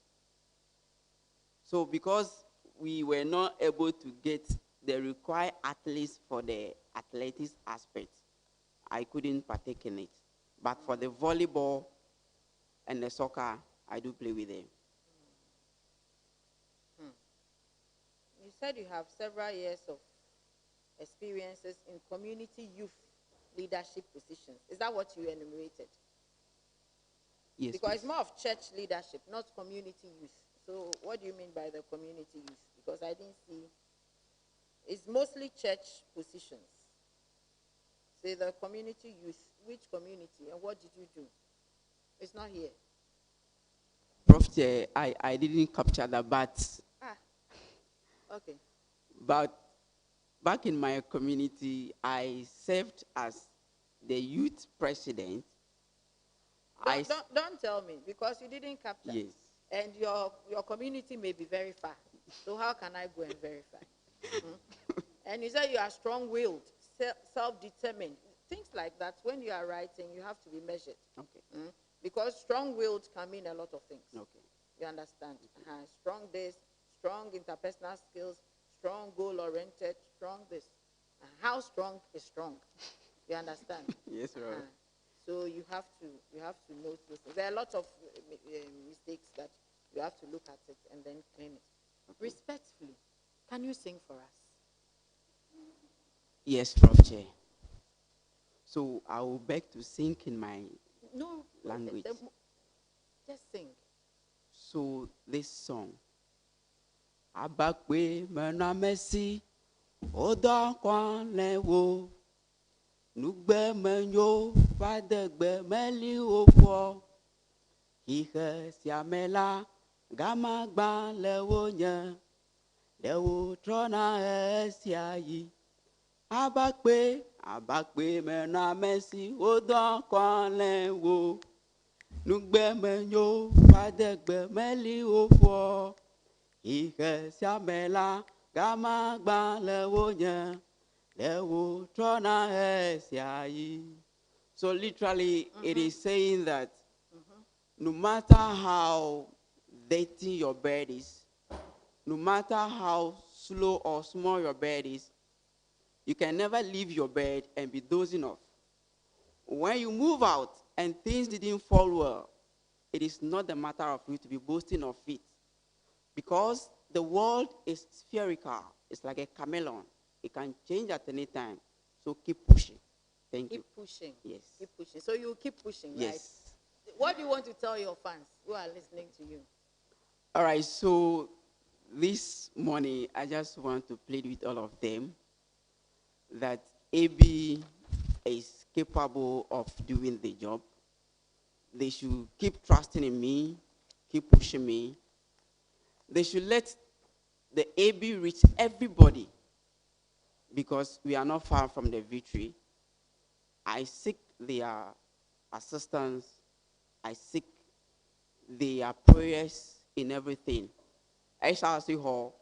So because we were not able to get the required athletes for the athletics aspect, I couldn't partake in it. But for the volleyball and the soccer, I do play with them. You said you have several years of experiences in community youth leadership positions. Is that what you enumerated? Yes. Because it's please. more of church leadership, not community youth. So what do you mean by the community youth? Because I didn't see. It's mostly church positions. Say the community youth. Which community and what did you do? It's not here. Prof. I didn't capture that, Okay. but back in my community, I served as the youth president. Don't tell me, because you didn't capture. Yes. And your community may be very far. So how can I go and verify? And you say you are strong-willed, self-determined. Things like that, when you are writing, you have to be measured. Okay. Because strong-willed can mean a lot of things. Okay. You understand? Strong this, strong interpersonal skills, strong goal-oriented, strong this. How strong is strong? You understand? Yes, sir. So you have to note those things. There are a lot of mistakes that you have to look at it and then claim it. Okay. Respectfully, can you sing for us? Yes, Prof. Chair. So I will beg to sing in my language. Just sing. So this song. Abakwe menamesi oda kwanlewo nugbe menyo vadegbe meli ofo ihe siamela gama gba lewo nye lewo trona esiayi abakwe menamesi oda kwanlewo nugbe menyo vadegbe meli ofo ihe siamela gama gba lewo nye lewo trona esiayi. So literally, it is saying that no matter how dirty your bed is, no matter how slow or small your bed is, you can never leave your bed and be dozing off. When you move out and things didn't fall well, it is not the matter of you to be boasting of it. Because the world is spherical. It's like a chameleon. It can change at any time. So keep pushing. Thank you. Keep pushing. Yes. Keep pushing. So you keep pushing, yes. Right? What do you want to tell your fans who are listening to you? All right. So this morning, I just want to plead with all of them that AB is capable of doing the job. They should keep trusting in me, keep pushing me. They should let the AB reach everybody, because we are not far from the victory. I seek their assistance. I seek their prayers in everything. HRC Hall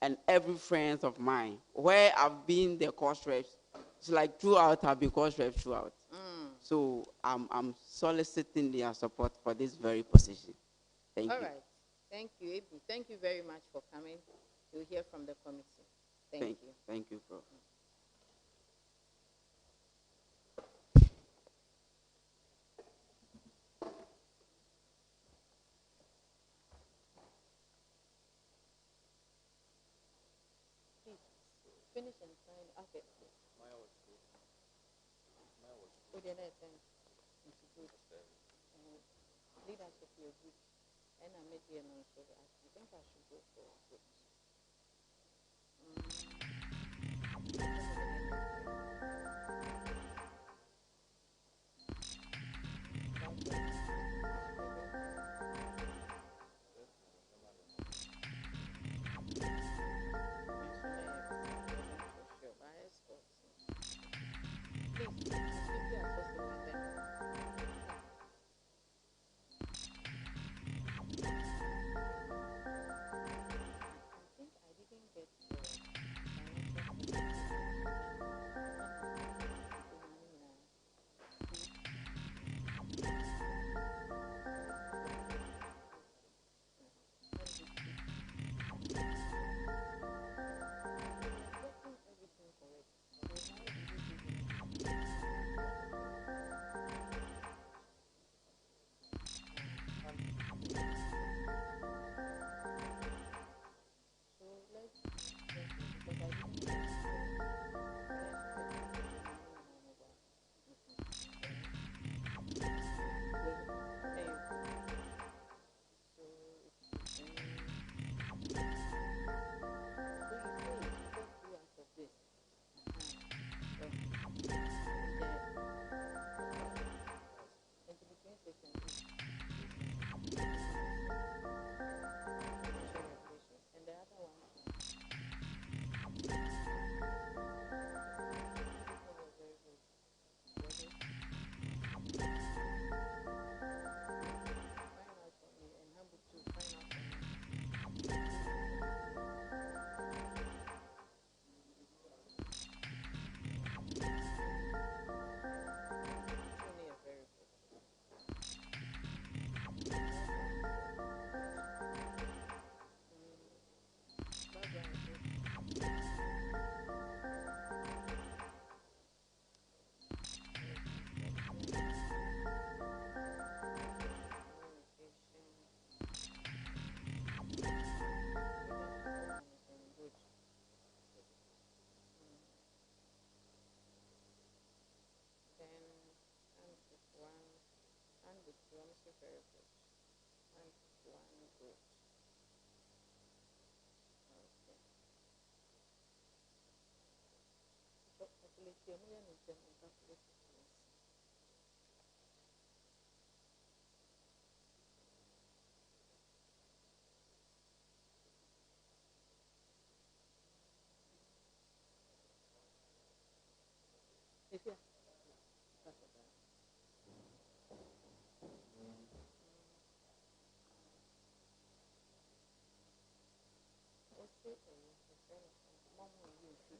and every friend of mine, where I've been the course reps, it's like throughout, I've been course reps throughout. So I'm soliciting their support for this very position. Thank you. All right. Thank you, AB. Thank you very much for coming to hear from the committee. Thank you. Thank you, Prof. Finish and sign. Okay. Leadership, you're good. And I'm media also. I think I should go for it. Ramsey, very good. And one good. Okay. So, calculate your million in terms of calculate it, please. If you what's it? Mom will use it.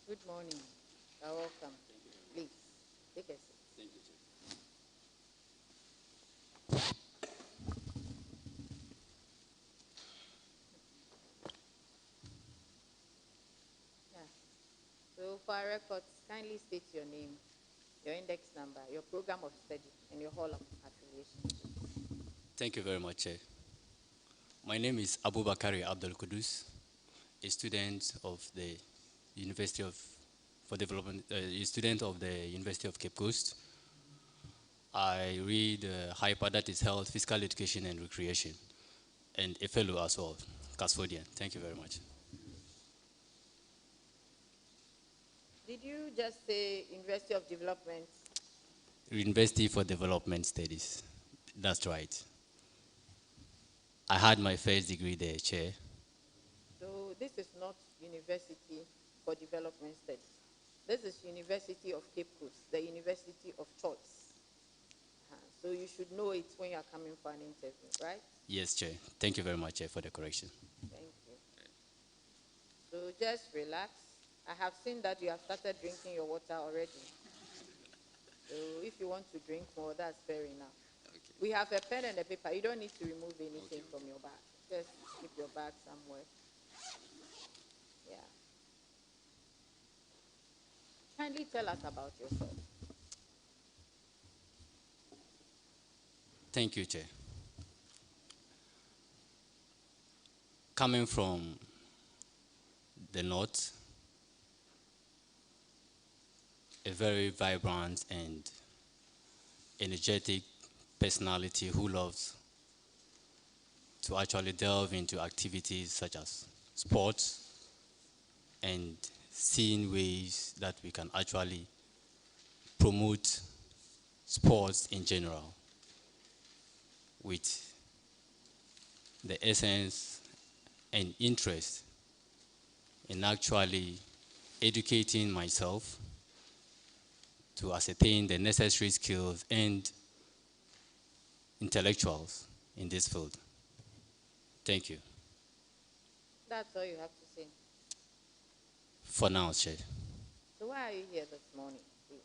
Good morning. You're welcome. Please, take a seat. Thank you, Chair. Yeah. So for our records, kindly state your name, your index number, your program of study, and your hall of affiliation, please. Thank you very much, Chair. My name is Abubakari Abdul Kudus, a student of the University of for Development, a student of the University of Cape Coast. I read HYPA, that is Health, Physical Education and Recreation, and a fellow as well, custodian. Thank you very much. Did you just say University of Development? University for Development Studies. That's right. I had my first degree there, Chair. So this is not University for Development Studies. This is University of Cape Coast, the university of choice. So you should know it when you're coming for an interview, right? Yes, Chair. Thank you very much, Chair, for the correction. Thank you. So just relax. I have seen that you have started drinking your water already. So if you want to drink more, that's fair enough. Okay. We have a pen and a paper. You don't need to remove anything from your bag. Just keep your bag somewhere. Yeah. Kindly tell us about yourself. Thank you, Chair. Coming from the north, a very vibrant and energetic personality who loves to actually delve into activities such as sports and seeing ways that we can actually promote sports in general with the essence and interest in actually educating myself to ascertain the necessary skills and intellectuals in this field. Thank you. That's all you have to say. For now, Chair. So why are you here this morning, please?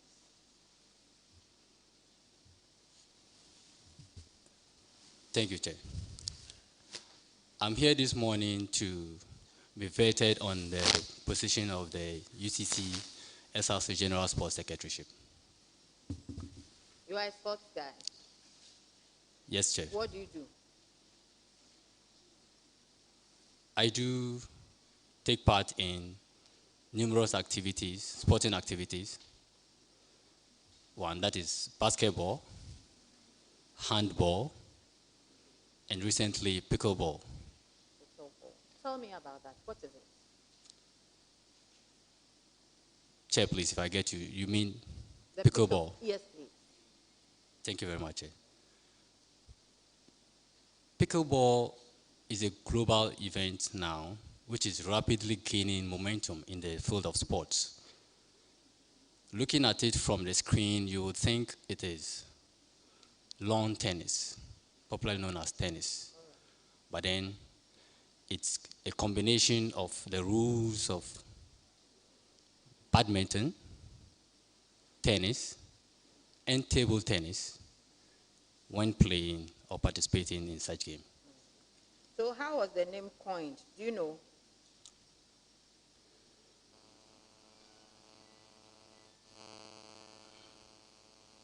Thank you, Chair. I'm here this morning to be vetted on the position of the UCC Src General Sports Secretaryship. You are a sports guy. Yes, Chair. What do you do? I do take part in numerous activities, sporting activities. One, that is basketball, handball, and recently pickleball. Tell me about that. What is it? Chair, please, if I get you, you mean The pickleball? Yes, please. Thank you very much, Chair. Pickleball is a global event now, which is rapidly gaining momentum in the field of sports. Looking at it from the screen, you would think it is lawn tennis, popularly known as tennis. But then it's a combination of the rules of badminton, tennis, and table tennis when playing or participating in such game. So how was the name coined? Do you know?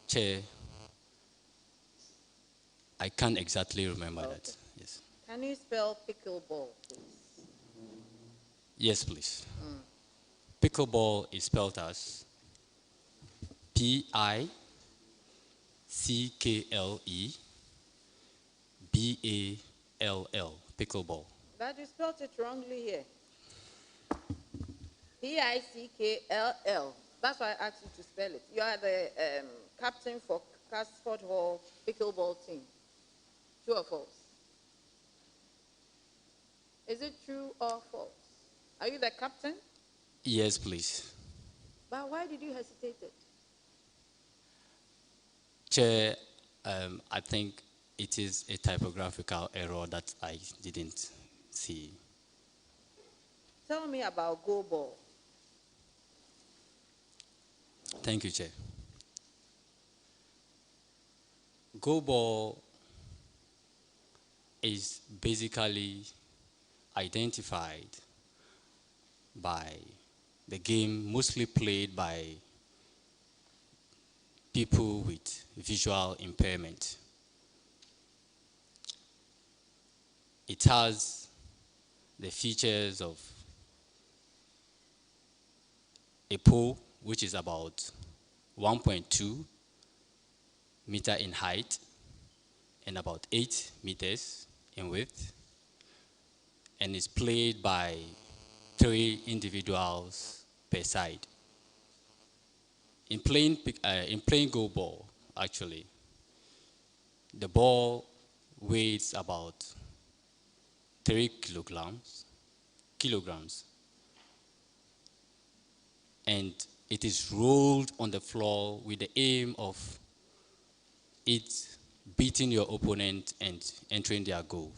Chair, I can't exactly remember that. Yes. Can you spell pickleball, please? Yes, please. Pickleball is spelled as Pickle-ball, pickleball. But you spelled it wrongly here. Pickll. That's why I asked you to spell it. You are the captain for Casford Hall pickleball team. True or false? Is it true or false? Are you the captain? Yes, please. But why did you hesitate? Chair, I think it is a typographical error that I didn't see. Tell me about go ball. Thank you, Chair. Go ball is basically identified by the game mostly played by people with visual impairment. It has the features of a pole, which is about 1.2 meter in height and about 8 meters in width, and is played by 3 individuals per side. In playing go ball, actually, The ball weighs about 3 kilograms, and it is rolled on the floor with the aim of it beating your opponent and entering their goal.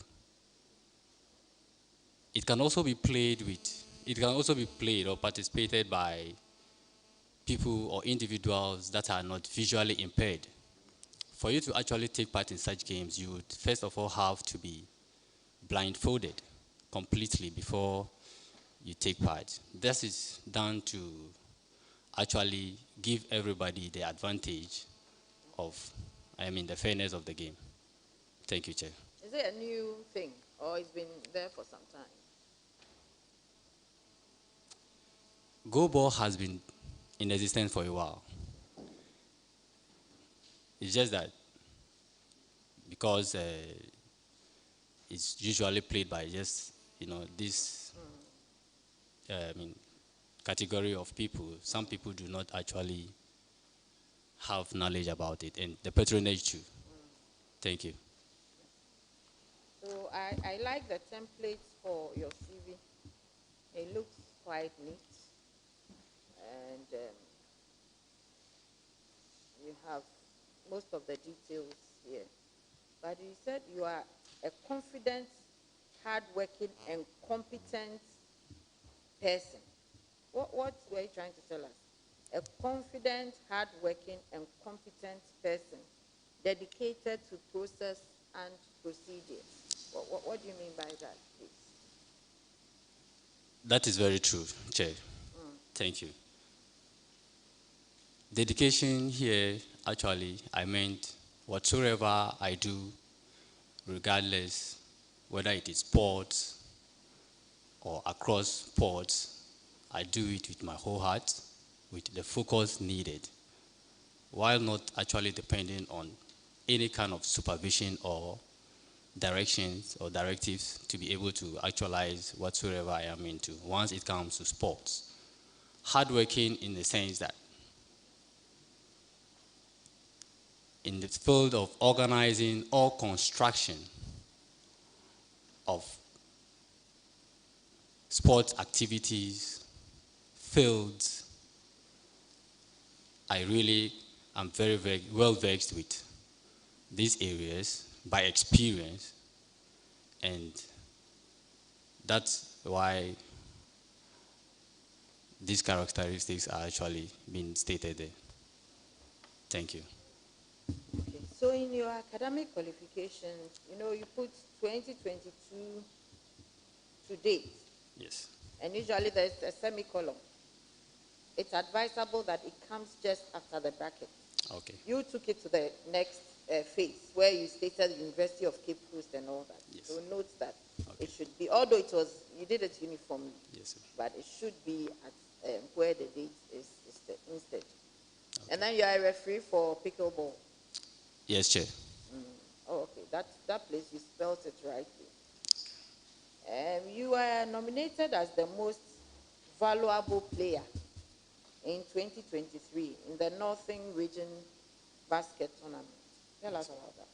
It can also be played or participated by people or individuals that are not visually impaired. For you to actually take part in such games, you would first of all have to be blindfolded completely before you take part. This is done to actually give everybody the advantage of, the fairness of the game. Thank you, Chair. Is it a new thing, or it's been there for some time? Go ball has been in existence for a while. It's just that because it's usually played by just, this category of people. Some people do not actually have knowledge about it, and the patronage too. Thank you. So I like the templates for your CV. It looks quite neat. And you have most of the details here. But you said you are a confident, hardworking, and competent person. What were you trying to tell us? A confident, hardworking, and competent person dedicated to process and procedure. What do you mean by that, please? That is very true, Chair. Thank you. Dedication here, actually, I meant whatsoever I do, regardless whether it is sports or across sports, I do it with my whole heart, with the focus needed, while not actually depending on any kind of supervision or directions or directives to be able to actualize whatsoever I am into once it comes to sports. Hardworking in the sense that in the field of organizing or construction of sports activities, fields, I really am very, very well versed with these areas by experience, and that's why these characteristics are actually being stated there. Thank you. Okay. So in your academic qualifications, you put 2022 to date. Yes. And usually there's a semicolon. It's advisable that it comes just after the bracket. Okay. You took it to the next phase where you stated University of Cape Coast and all that. Yes. So note that it should be, although you did it uniformly, yes, sir, but it should be at where the date is instead. Okay. And then you are a referee for pickleball. Yes, Chair. Oh, okay. That place, you spelled it rightly. You are nominated as the most valuable player in 2023 in the Northern Region Basket Tournament. Tell us about that.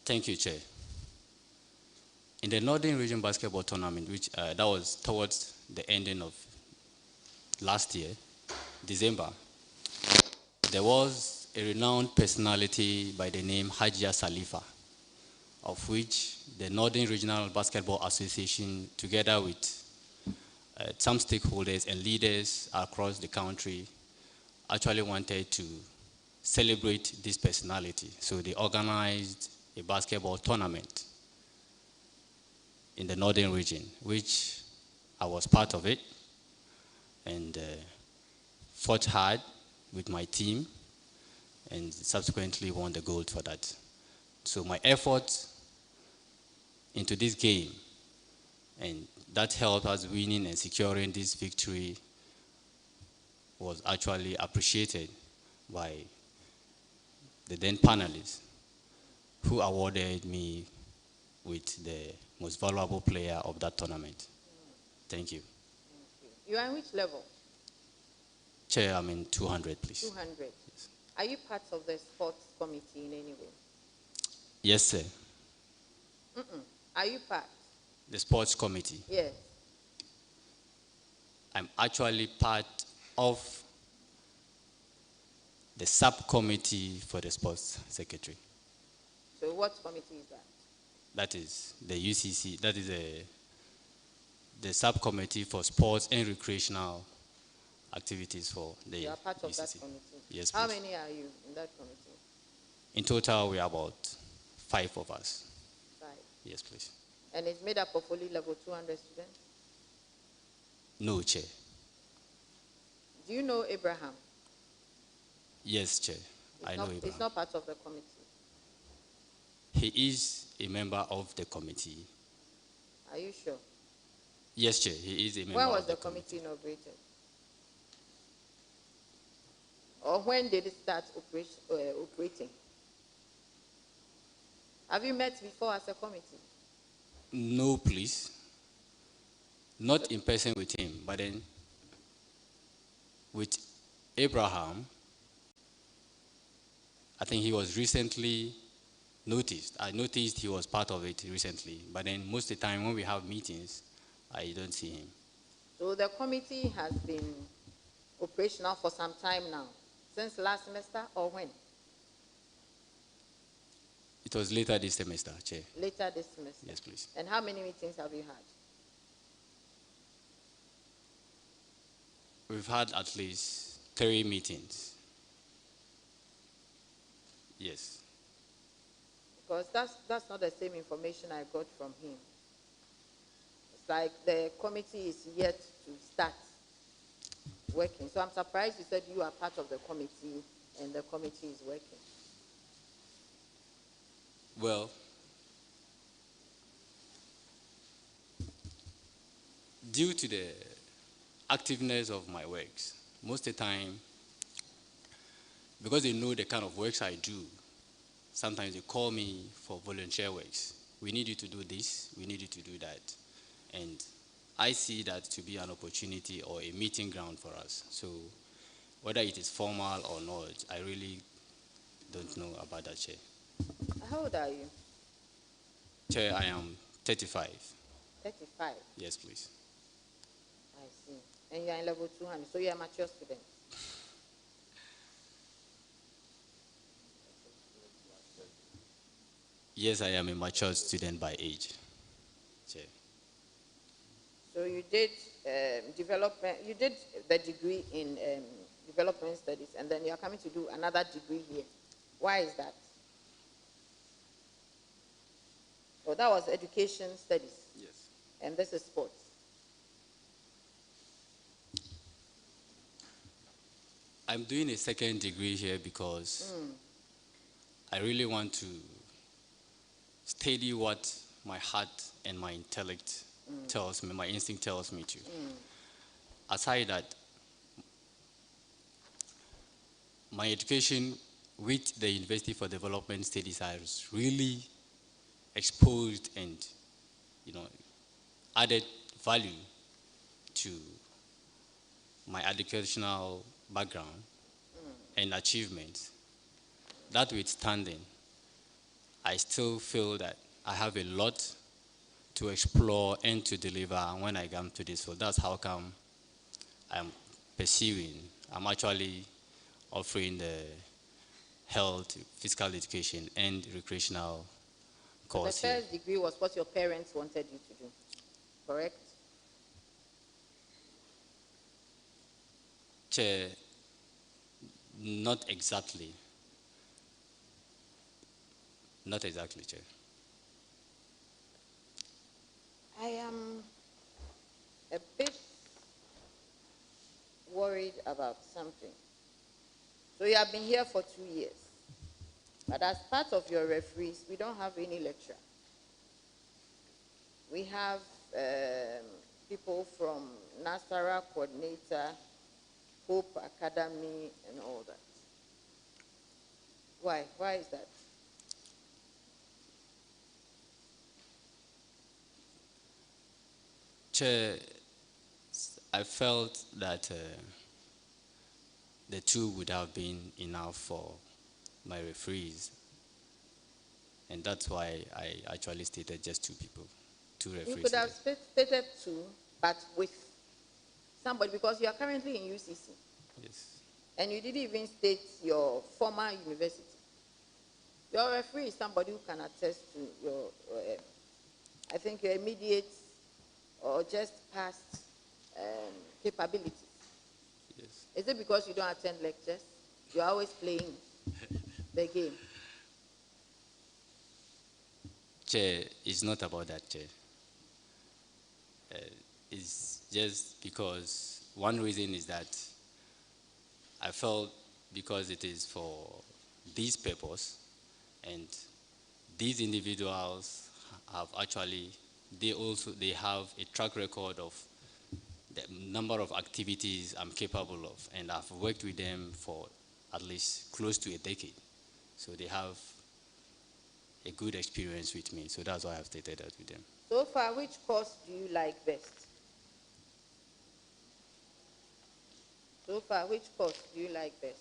Thank you, Chair. In the Northern Region Basketball Tournament, which that was towards the ending of last year, December, there was a renowned personality by the name Hajia Salifa, of which the Northern Regional Basketball Association, together with some stakeholders and leaders across the country, actually wanted to celebrate this personality. So they organized a basketball tournament in the Northern region, which I was part of it, and fought hard with my team, and subsequently won the gold for that. So my effort into this game, and that helped us winning and securing this victory, was actually appreciated by the then panelists, who awarded me with the most valuable player of that tournament. Thank you. You are in which level? Chair, I'm in 200, please. 200. Yes. Are you part of the sports committee in any way? Yes, sir. Are you part? The sports committee. Yes. I'm actually part of the subcommittee for the sports secretary. So what committee is that? That is the UCC. That is the subcommittee for sports and recreational activities for the You are part UCC. of that committee. Yes, How please. many are you in that committee? In total, we are about 5 of us. 5. Yes, please. And it's made up of only level 200 students? No, Chair. Do you know Abraham? Yes, Chair. I know It's Abraham. not part of the committee. He is a member of the committee. Are you sure? Yes, Chair. He is a member When was of the the committee inaugurated? Or when did it start operating? Have you met before as a committee? No, please. Not in person with him, but then with Abraham, I think he was recently noticed. I noticed he was part of it recently, but then most of the time when we have meetings, I don't see him. So the committee has been operational for some time now, since last semester or when? It was later this semester, Chair. Later this semester? Yes, please. And how many meetings have you had? We've had at least 3 meetings. Yes. Because that's not the same information I got from him. It's like the committee is yet to start working. So I'm surprised you said you are part of the committee and the committee is working. Well, due to the activeness of my works, most of the time, because they know the kind of works I do, sometimes they call me for volunteer works. We need you to do this, we need you to do that. And I see that to be an opportunity or a meeting ground for us. So whether it is formal or not, I really don't know about that, Chair. How old are you? Chair, I am 35. 35. Yes, please. I see. And you're in level 200, so you're a mature student. Yes, I am a mature student by age, Chair. So you did development, you did the degree in development studies, and then you're coming to do another degree here. Why is that? Oh, that was education studies. Yes. And this is sports. I'm doing a second degree here because I really want to study what my heart and my intellect tells me, my instinct tells me to. Aside that, my education with the University for Development Studies has really exposed and, added value to my educational background and achievements. That withstanding, I still feel that I have a lot to explore and to deliver when I come to this field. That's how come I'm actually offering the health, physical education, and recreational course The here. first degree was what your parents wanted you to do, correct? Chair, not exactly. Not exactly, Chair. I am a bit worried about something. So you have been here for 2 years. But as part of your referees, we don't have any lecturer. We have people from Nasara Coordinator, Hope Academy, and all that. Why? Why is that? Chair, I felt that the two would have been enough for my referees. And that's why I actually stated just two people, two referees. You could have stated two, but with somebody, because you are currently in UCC. Yes. And you didn't even state your former university. Your referee is somebody who can attest to your, I think, your immediate or just past capabilities. Yes. Is it because you don't attend lectures? You're always playing the game. Chair, it's not about that, Chair. It's just because one reason is that I felt because it is for this purpose, and these individuals have actually, they have a track record of the number of activities I'm capable of, and I've worked with them for at least close to a decade. So they have a good experience with me. So that's why I've stated that with them. So far, which course do you like best? So far, which course do you like best?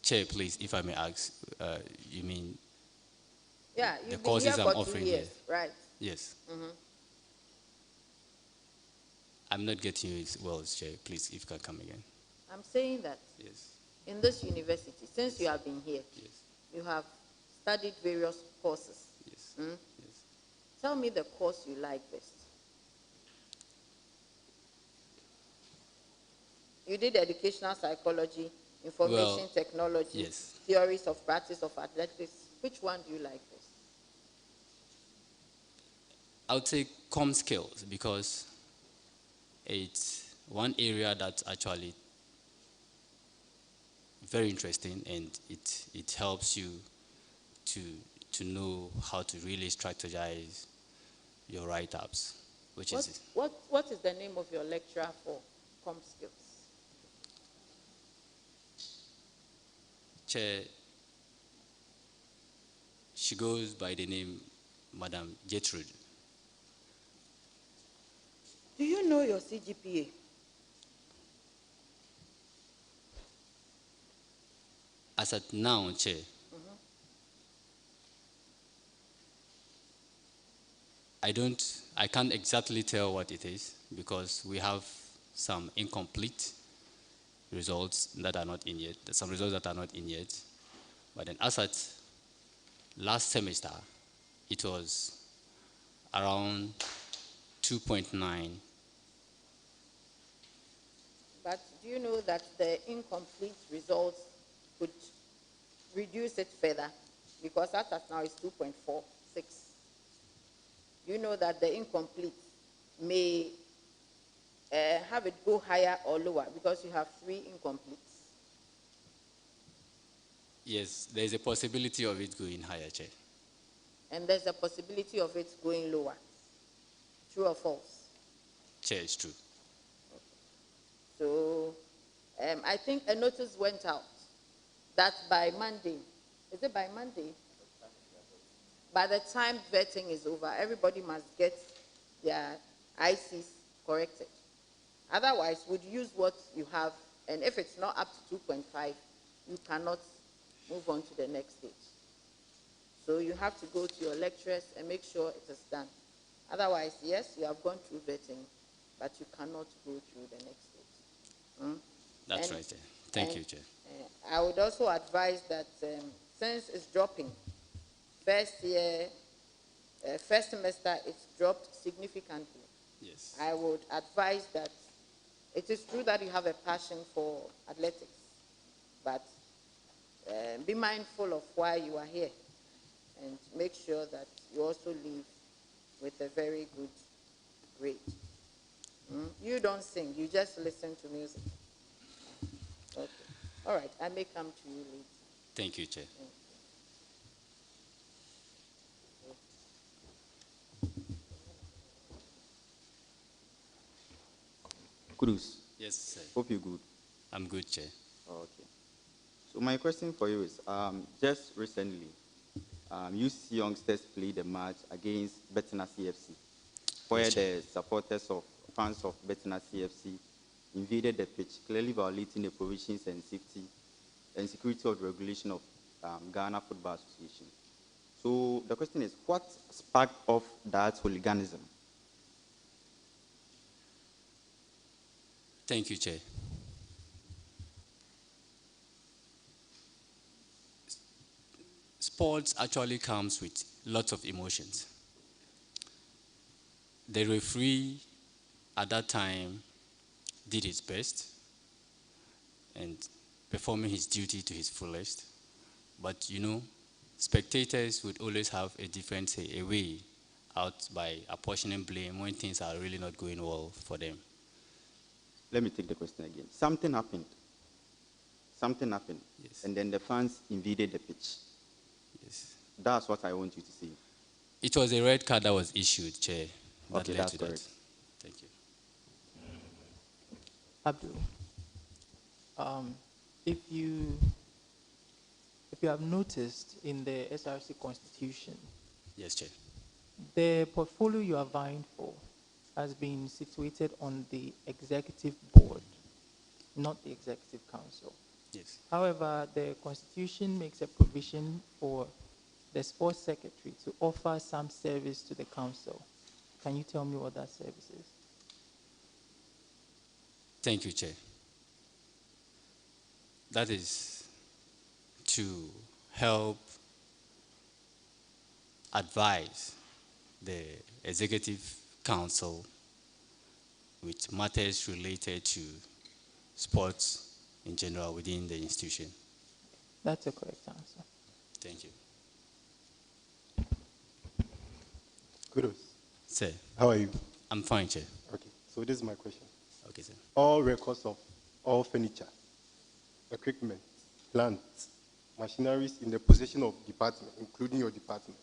Chair, please, if I may ask, you mean Yeah, the you've been courses here I'm for 2 offering years, here? right? Yes. Mm-hmm. I'm not getting you well, Chair. Please, if you can come again. I'm saying that Yes. in this university, since you have been here, you have studied various courses. Yes. Mm? Yes. Tell me the course you like best. You did educational psychology, information technology, yes. theories of practice of athletics. Which one do you like best? I would say com skills, because it's one area that's actually very interesting, and it helps you to know how to really strategize your write-ups, which is What is the name of your lecturer for com skills? Chair. She goes by the name Madam Gertrude. Do you know your CGPA? As at now, Chair, I can't exactly tell what it is, because we have some incomplete results that are not in yet, some results that are not in yet. But then as at last semester, it was around 2.9. But do you know that the incomplete results could reduce it further? Because that now is 2.46. You know that the incomplete may have it go higher or lower, because you have 3 incompletes. Yes, there is a possibility of it going higher, Chair. And there's a possibility of it going lower. True or false? Chair, it's true. So I think a notice went out that by Monday, is it by Monday? By the time vetting is over, everybody must get their ICs corrected. Otherwise, would use what you have, and if it's not up to 2.5, you cannot move on to the next stage. So you have to go to your lecturers and make sure it is done. Otherwise, yes, you have gone through vetting, but you cannot go through the next stage. Mm? That's right, Chair. Thank you, Chair. I would also advise that since it's dropping, first semester, it's dropped significantly. Yes. I would advise that it is true that you have a passion for athletics, but be mindful of why you are here, and make sure that you also leave with a very good grade. Mm? You don't sing, you just listen to music. Okay. All right, I may come to you later. Thank you, Chair. Kudus. Yes, sir. Hope you're good. I'm good, Chair. Okay. So my question for you is, just recently, UCC youngsters played a match against Betina CFC, where the supporters of fans of Betina CFC invaded the pitch, clearly violating the provisions and safety and security of the regulation of Ghana Football Association. So the question is, what sparked off that hooliganism? Thank you, Chair. Sports actually comes with lots of emotions. The referee at that time did his best and performing his duty to his fullest. But you know, spectators would always have a different say, a way out by apportioning blame when things are really not going well for them. Let me take the question again. Something happened. Something happened. Yes. And then the fans invaded the pitch. Yes. That's what I want you to say. It was a red card that was issued, Chair. That Okay, led that's to correct. that. Thank you. Abdul, if you have noticed in the SRC constitution, Yes, Chair. the portfolio you are vying for has been situated on the executive board, not the executive council. Yes. However, the constitution makes a provision for the sports secretary to offer some service to the council. Can you tell me what that service is? Thank you, Chair. That is to help advise the Executive Council with matters related to sports in general within the institution. That's a correct answer. Thank you. Kudos. Sir. How are you? I'm fine, Chair. Okay, so this is my question. Okay, sir. All records of all furniture, equipment, plants, machineries in the possession of department, including your department,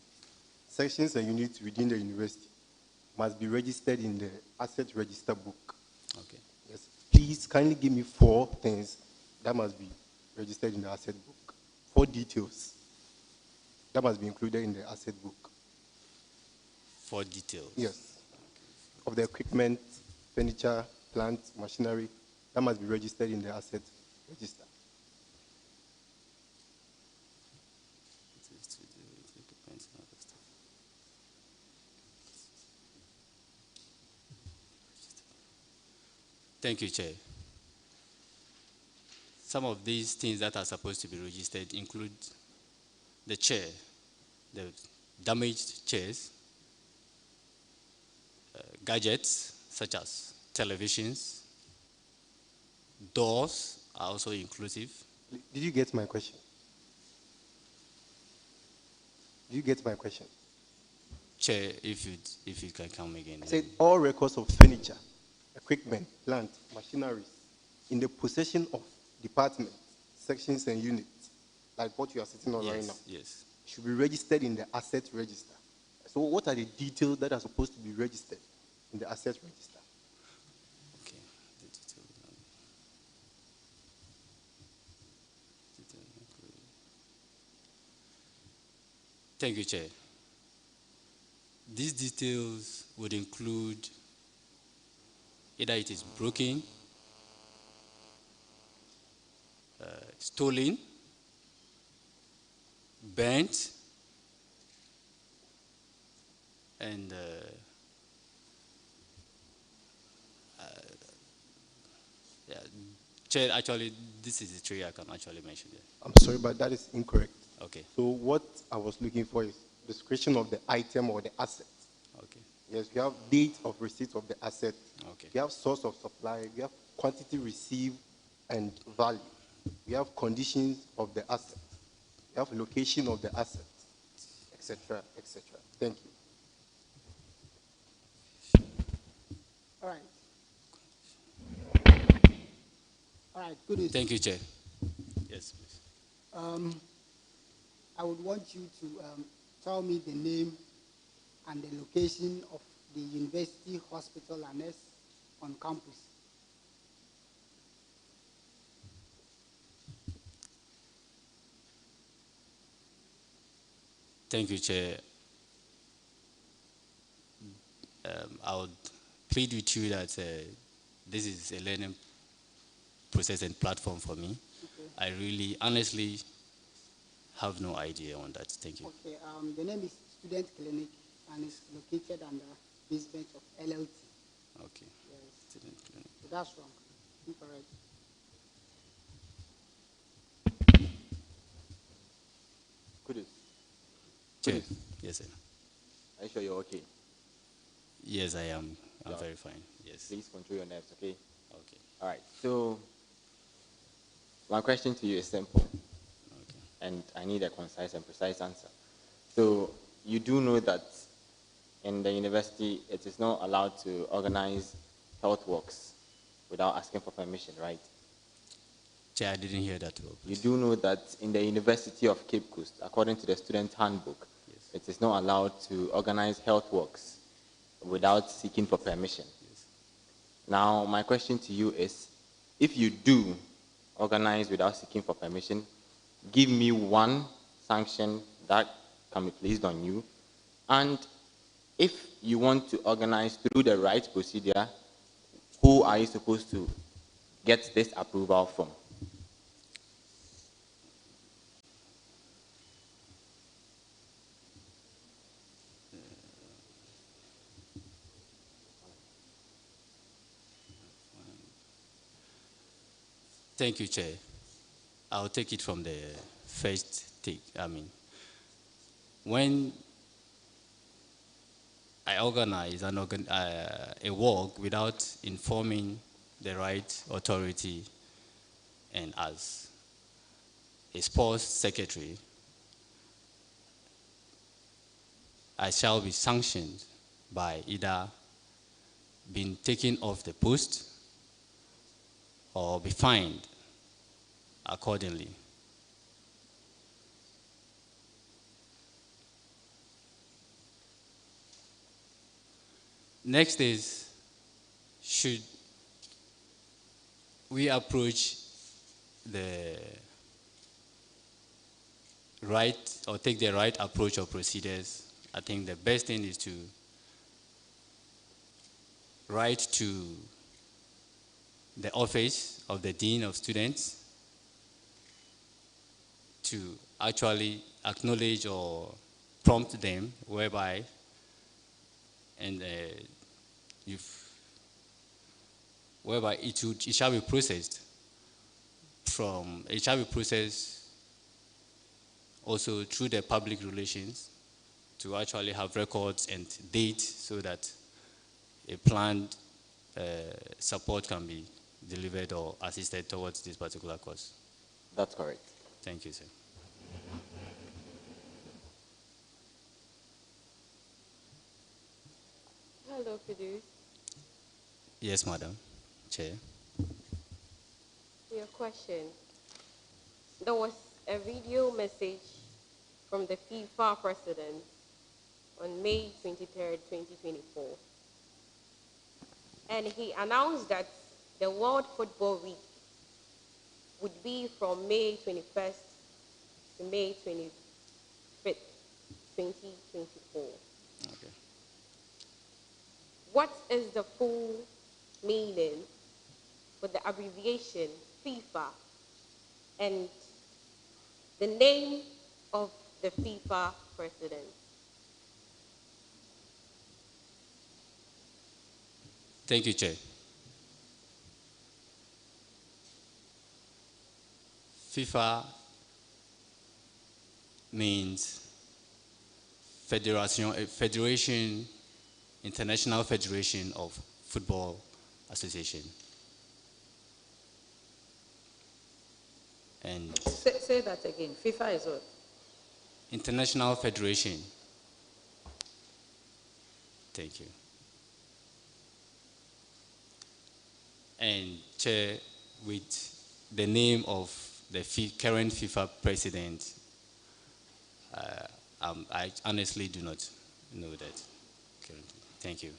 sections and units within the university, must be registered in the asset register book. Okay. Yes. Please kindly give me 4 things that must be registered in the asset book. 4 details that must be included in the asset book. 4 details. Yes. Of the equipment, furniture, plant, machinery, that must be registered in the asset register. Thank you, Chair. Some of these things that are supposed to be registered include the chair, the damaged chairs, gadgets such as televisions, doors are also inclusive. Did you get my question? Did you get my question? Chair, if you can come again. I said all records of furniture, equipment, plant, machineries in the possession of departments, sections and units, like what you are sitting on right now, yes, should be registered in the asset register. So what are the details that are supposed to be registered in the asset register? Okay. The detail. Thank you, Chair. These details would include either it is broken, stolen, burnt, and yeah, Chair, actually, this is the three I can actually mention there. I'm sorry, but that is incorrect. Okay. So what I was looking for is description of the item or the asset. Okay. Yes, we have date of receipt of the asset. Okay. We have source of supply. We have quantity received and value. We have conditions of the asset. We have location of the asset, etc., etc. Thank you. All right. All right, good. Thank you, Chair. Yes, please. I would want you to tell me the name and the location of the university hospital annex on campus. Thank you, Chair. I would plead with you that this is a learning process and platform for me. Okay. I really, honestly, have no idea on that. Thank you. Okay. The name is Student Clinic and it's located under basement of LLT. Okay. Yes. Student Clinic. So that's wrong. Incorrect. Kudus. Chair. Kudus. Yes, sir. Are you sure you're okay? Yes, I am. I'm Yeah. very fine. Yes. Please control your nerves, okay? Okay. All right. So, my question to you is simple. Okay. And I need a concise and precise answer. So, you do know that in the university, it is not allowed to organize health walks without asking for permission, right? Chair, I didn't hear that well. You do know that in the University of Cape Coast, according to the student handbook, Yes. it is not allowed to organize health walks without seeking for permission. Yes. Now, my question to you is, if you do organize without seeking for permission, give me one sanction that can be placed on you. And if you want to organize through the right procedure, who are you supposed to get this approval from? Thank you, Chair. I'll take it from the first take. When I organize a walk without informing the right authority, and as a sports secretary, I shall be sanctioned by either being taken off the post or be fined accordingly. Next is, should we approach the right or take the right approach or procedures? I think the best thing is to write to the office of the Dean of Students to actually acknowledge or prompt them, whereby whereby it shall be processed also through the public relations to actually have records and dates so that a planned support can be delivered or assisted towards this particular cause. That's correct. Thank you, sir. Hello, Kudus. Yes, Madam Chair. Your question. There was a video message from the FIFA president on May 23rd, 2024. And he announced that the World Football Week would be from May 21st to May 25th, 2024. Okay. What is the full meaning for the abbreviation FIFA and the name of the FIFA president? Thank you, Chair. FIFA means Federation, International Federation of Football Association. And Say that again. FIFA is what? International Federation. Thank you. And Chair, with the name of the current FIFA president, I honestly do not know that currently. Thank you.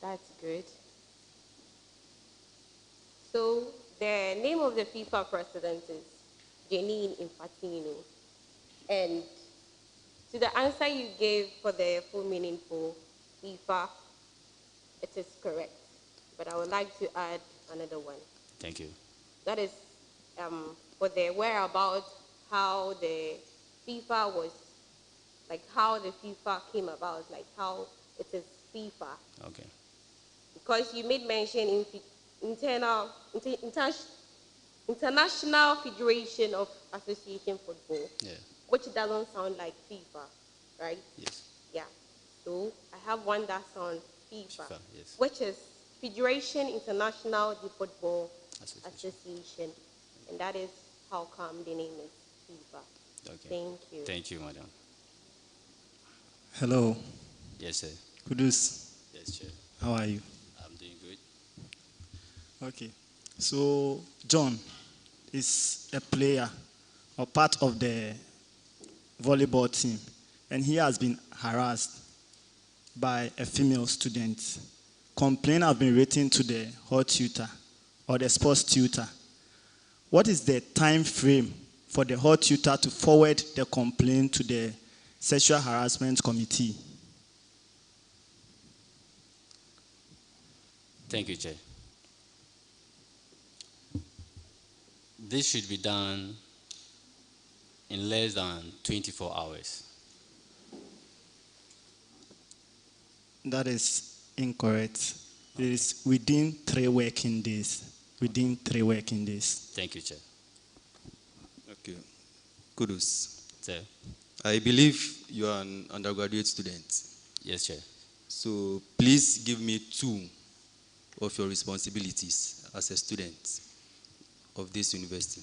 That's good. So the name of the FIFA president is Janine Infantino. And to the answer you gave for the full meaning for FIFA, it is correct. but I would like to add another one. Thank you. That is for the whereabouts, how the FIFA was, like how the FIFA came about, like how it is FIFA. Okay. Because you made mention in International Federation of Association Football, Yeah. which doesn't sound like FIFA, right? Yes. Yeah. So I have one that sounds FIFA, FIFA, yes. which is Federation International de Football Association. And that is how come the name is FIFA. Okay. Thank you. Thank you, madam. Hello. Yes, sir. Kudus. Yes, sir. How are you? I'm doing good. Okay. So, John is a player or part of the volleyball team, and he has been harassed by a female student. Complaint have been written to the hot tutor or the sports tutor. What is the time frame for the hot tutor to forward the complaint to the sexual harassment committee? Thank you, Chair. This should be done in less than 24 hours. That is incorrect. It is within 3 working days. Within 3 working days. Thank you, Chair. Okay. Kudos. Sir. I believe you are an undergraduate student. Yes, Chair. So please give me 2 of your responsibilities as a student of this university.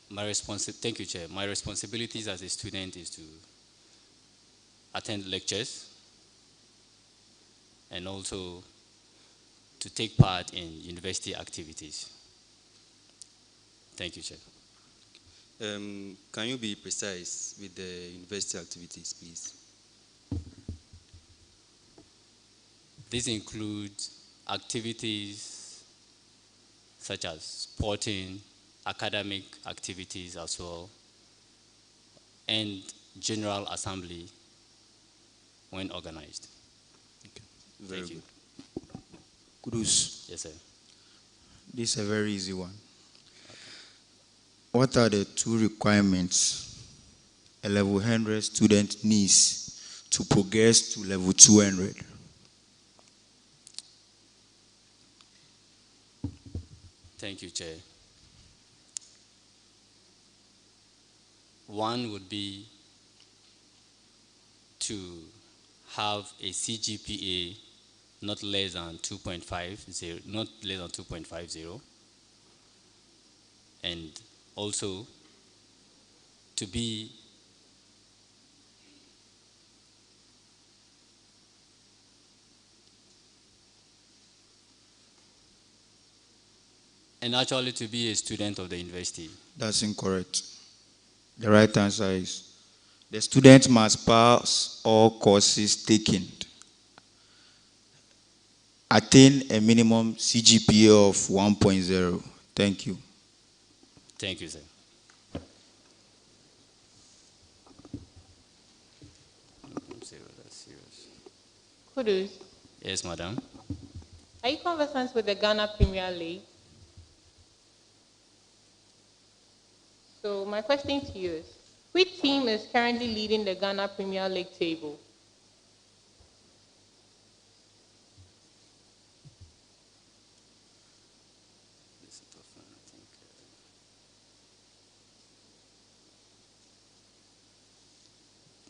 Thank you, Chair. My responsibilities as a student is to attend lectures and also to take part in university activities. Thank you, Chair. Can you be precise with the university activities, please? These include activities such as sporting, academic activities as well, and general assembly when organized. Okay. Very Thank good. You. Kudos. Yes, sir. This is a very easy one. What are the 2 requirements a level 100 student needs to progress to level 200? Thank you, Chair. One would be to have a CGPA not less than 2.50, and also to be and actually to be a student of the university. That's incorrect. The right answer is the student must pass all courses taken, attain a minimum CGPA of 1.0. Thank you. Thank you, sir. Kudus, Yes, madam. are you conversant with the Ghana Premier League? So my question to you is, which team is currently leading the Ghana Premier League table?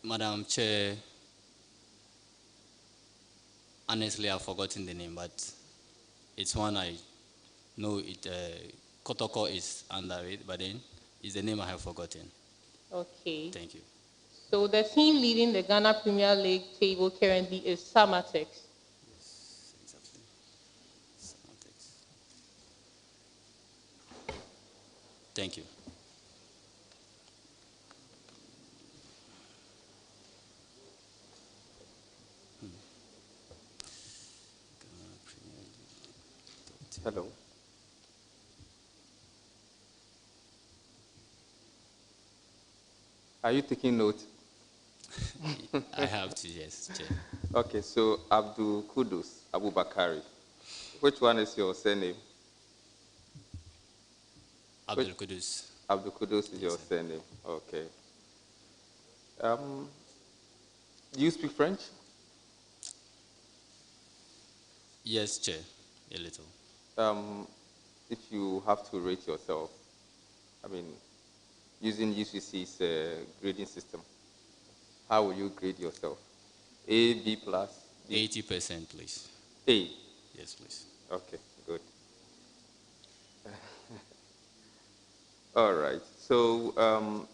Madam Chair, honestly, I've forgotten the name, but it's one I know it. Kotoko is under it, but then it's the name I have forgotten. Okay. Thank you. So the team leading the Ghana Premier League table currently is Samatex. Yes, exactly. Thank you. Hello. Are you taking note? I have to, yes, Chair. Okay, so Abdul Kudus Abubakari. Which one is your surname? Abdul Kudus. Abdul Kudus is Yes, your sir. surname. Okay. Do you speak French? Yes, Chair, a little. If you have to rate yourself, I mean, using UCC's grading system, how will you grade yourself? A, B plus, B? 80%, please. A. Yes, please. Okay, good. All right. So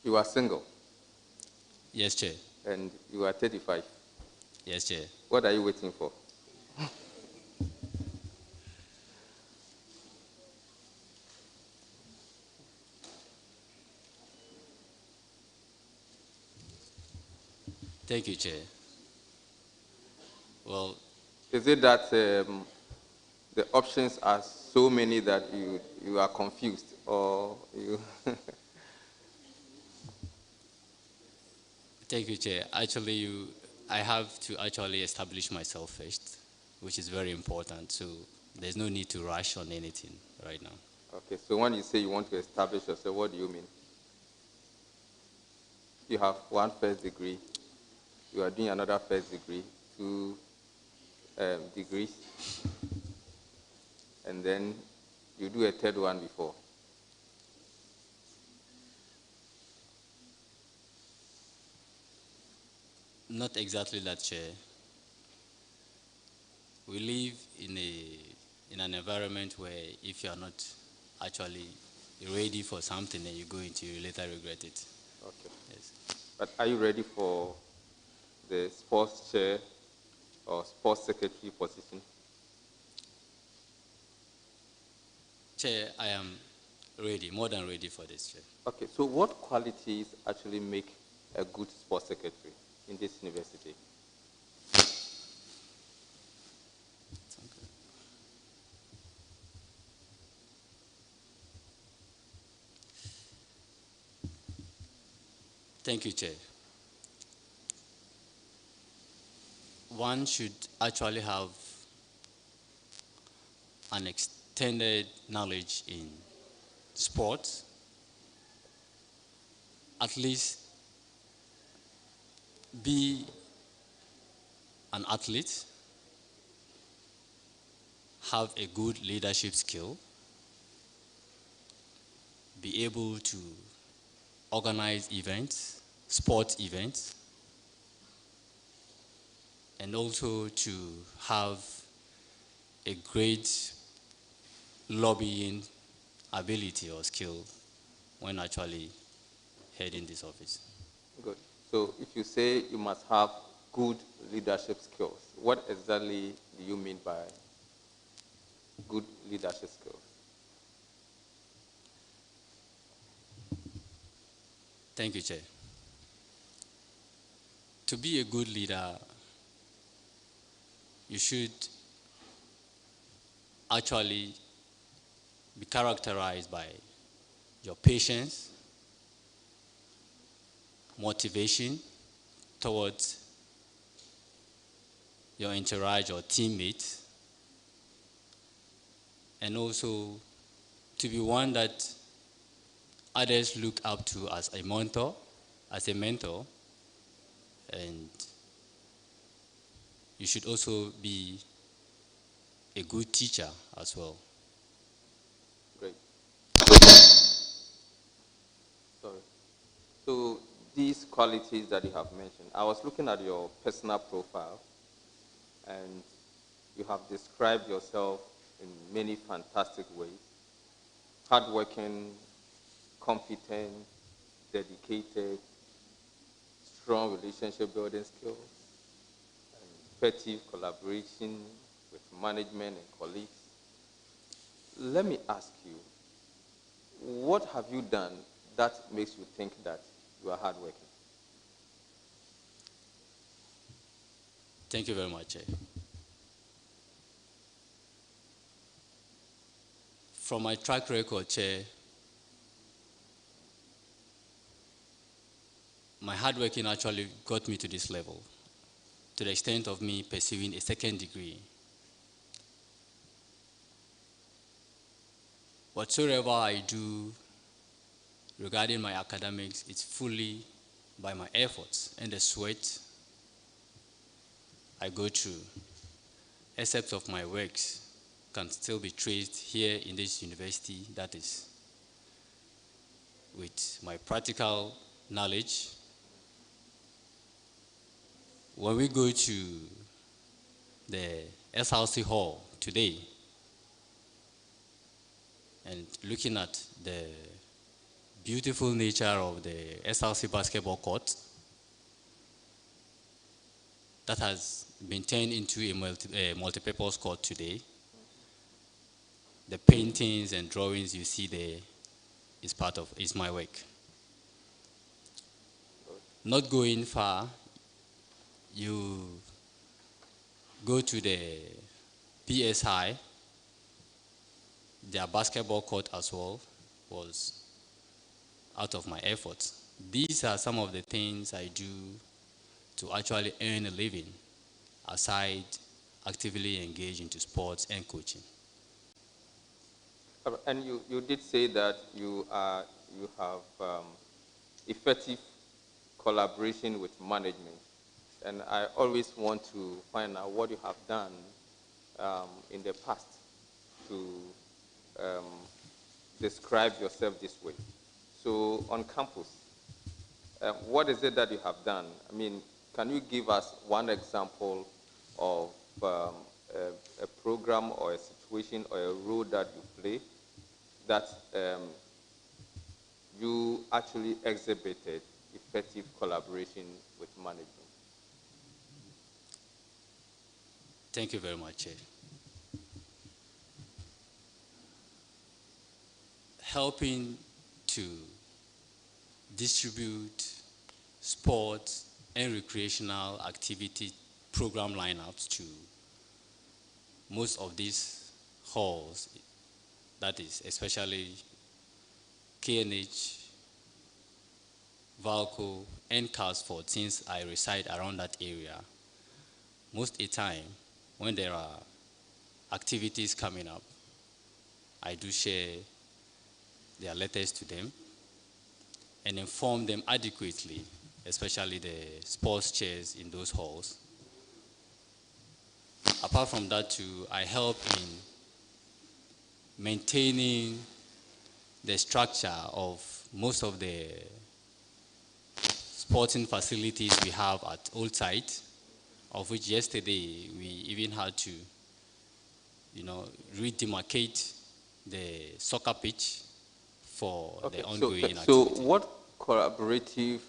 you are single. Yes, Chair. And you are 35. Yes, Chair. What are you waiting for? Thank you, Chair. Well, Is it that the options are so many that you are confused, or you? thank you, Chair. Actually, I have to actually establish myself first, which is very important. So there's no need to rush on anything right now. Okay, so when you say you want to establish yourself, what do you mean? You have one first degree, you are doing another first degree, two degrees, and then you do a third one before. Not exactly that, Chair. We live in an environment where if you are not actually ready for something and you go into, you later regret it. Okay. Yes. But are you ready for the sports chair or sports secretary position? Chair, I am ready, more than ready for this, Chair. Okay, so what qualities actually make a good sports secretary in this university? Thank you, Chair. One should actually have an extended knowledge in sports, at least be an athlete, have a good leadership skill, be able to organize events, sports events, and also to have a great lobbying ability or skill when actually heading this office. Good. So if you say you must have good leadership skills, what exactly do you mean by good leadership skills? Thank you, Chair. To be a good leader, you should actually be characterized by your patience, motivation towards your entourage or teammates, and also to be one that others look up to as a mentor, and you should also be a good teacher as well. Great. Sorry. So these qualities that you have mentioned, I was looking at your personal profile, and you have described yourself in many fantastic ways. Hardworking, competent, dedicated, strong relationship building skills, effective collaboration with management and colleagues. Let me ask you, what have you done that makes you think that you are hardworking? Thank you very much. From my track record, Chair, my hard working actually got me to this level, to the extent of me pursuing a second degree. Whatsoever I do regarding my academics, it's fully by my efforts and the sweat I go through. Excerpts of my works can still be traced here in this university, that is, with my practical knowledge. When we go to the SRC hall today and looking at the beautiful nature of the SRC basketball court that has been turned into a multi-purpose court today, the paintings and drawings you see there is my work. Not going far, you go to the PSI, their basketball court as well was out of my efforts. These are some of the things I do to actually earn a living aside actively engage into sports and coaching. And you did say that you have effective collaboration with management. And I always want to find out what you have done in the past to describe yourself this way. So on campus, what is it that you have done? I mean, can you give us one example of a program or a situation or a role that you play that you actually exhibited effective collaboration with management? Thank you very much, Chair. Helping to distribute sports and recreational activity program lineups to most of these halls, that is especially KNH, Valco, and Casford, since I reside around that area. Most of the time, when there are activities coming up, I do share their letters to them and inform them adequately, especially the sports chairs in those halls. Apart from that too, I help in maintaining the structure of most of the sporting facilities we have at Old Site, of which yesterday we even had to, redemarcate the soccer pitch for the ongoing activity. So what collaborative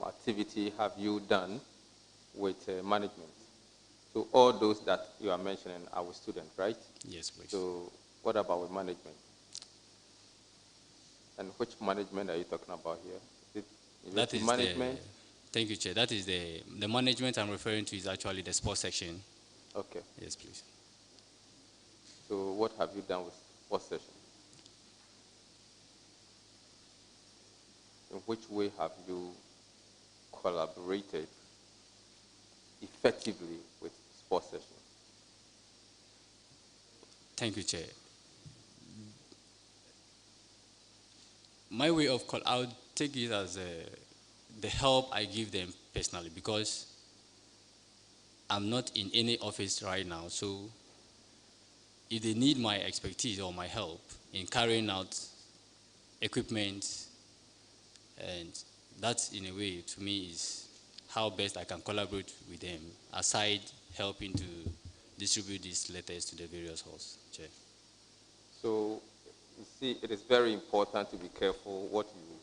activity have you done with management? So all those that you are mentioning are with students, right? Yes, please. So what about with management? And which management are you talking about here? That is management? Thank you, Chair. That is the management I'm referring to is actually the sports section. Okay. Yes, please. So what have you done with sports section? In which way have you collaborated effectively with sports section? Thank you, Chair. My way of I would take it as the help I give them personally, because I'm not in any office right now. So if they need my expertise or my help in carrying out equipment, and that in a way to me is how best I can collaborate with them, aside helping to distribute these letters to the various halls, Chair. So you see, it is very important to be careful what you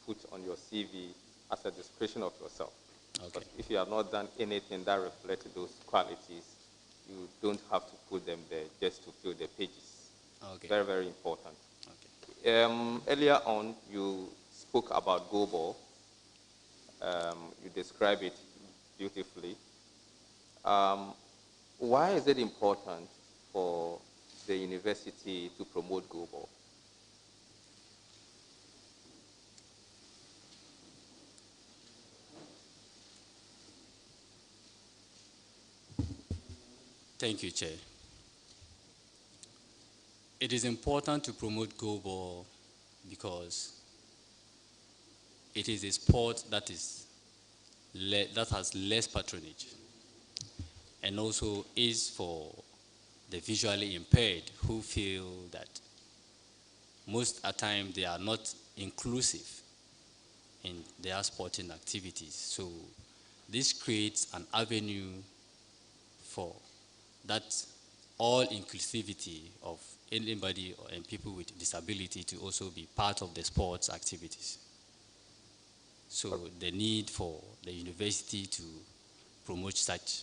put on your CV as a description of yourself. Okay. If you have not done anything that reflects those qualities, you don't have to put them there just to fill the pages. Okay. Very, very important. Okay. Earlier on, you spoke about Go Ball. You described it beautifully. Why is it important for the university to promote Go Ball? Thank you, Chair. It is important to promote Go Ball because it is a sport that has less patronage and also is for the visually impaired who feel that most at time they are not inclusive in their sporting activities. So this creates an avenue for that all inclusivity of anybody and people with disability to also be part of the sports activities. So the need for the university to promote such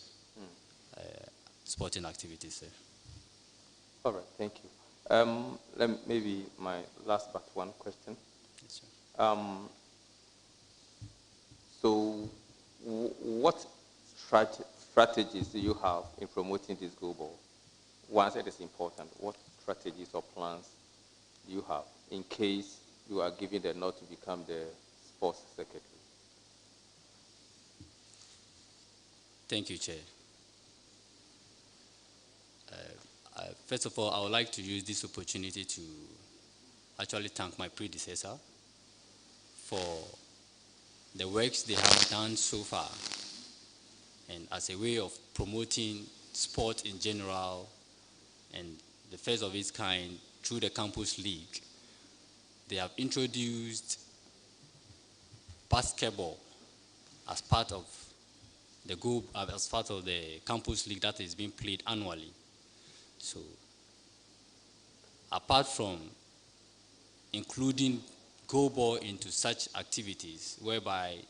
sporting activities. All right, thank you. Maybe my last but one question. Yes, sir. So what strategies do you have in promoting this Go Ball? Once it is important, what strategies or plans do you have in case you are given the nod to become the sports secretary? Thank you, Chair. First of all, I would like to use this opportunity to actually thank my predecessor for the works they have done so far, and as a way of promoting sport in general and the first of its kind through the campus league. They have introduced basketball as part of the campus league that is being played annually. So apart from including go ball into such activities whereby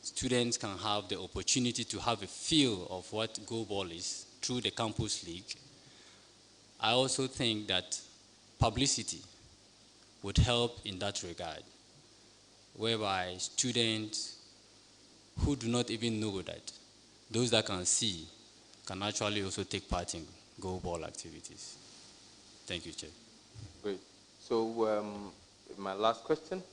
students can have the opportunity to have a feel of what go ball is through the campus league, I also think that publicity would help in that regard, whereby students who do not even know that, those that can see, can actually also take part in go ball activities. Thank you, Chair. Great. So my last question,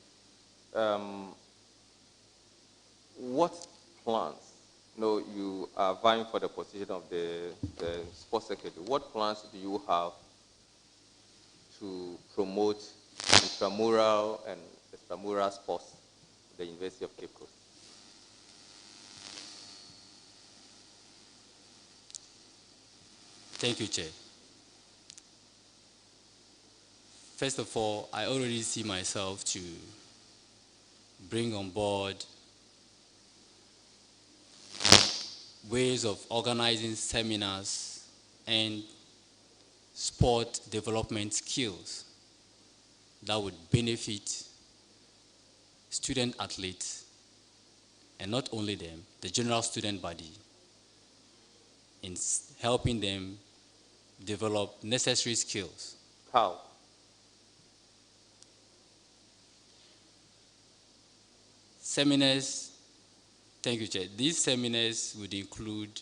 what plans, you are vying for the position of the sports secretary, what plans do you have to promote intramural and extramural sports at the University of Cape Coast? Thank you, Chair. First of all, I already see myself to bring on board ways of organizing seminars and sport development skills that would benefit student athletes, and not only them, the general student body, in helping them develop necessary skills. How? Seminars, thank you, Chair. These seminars would include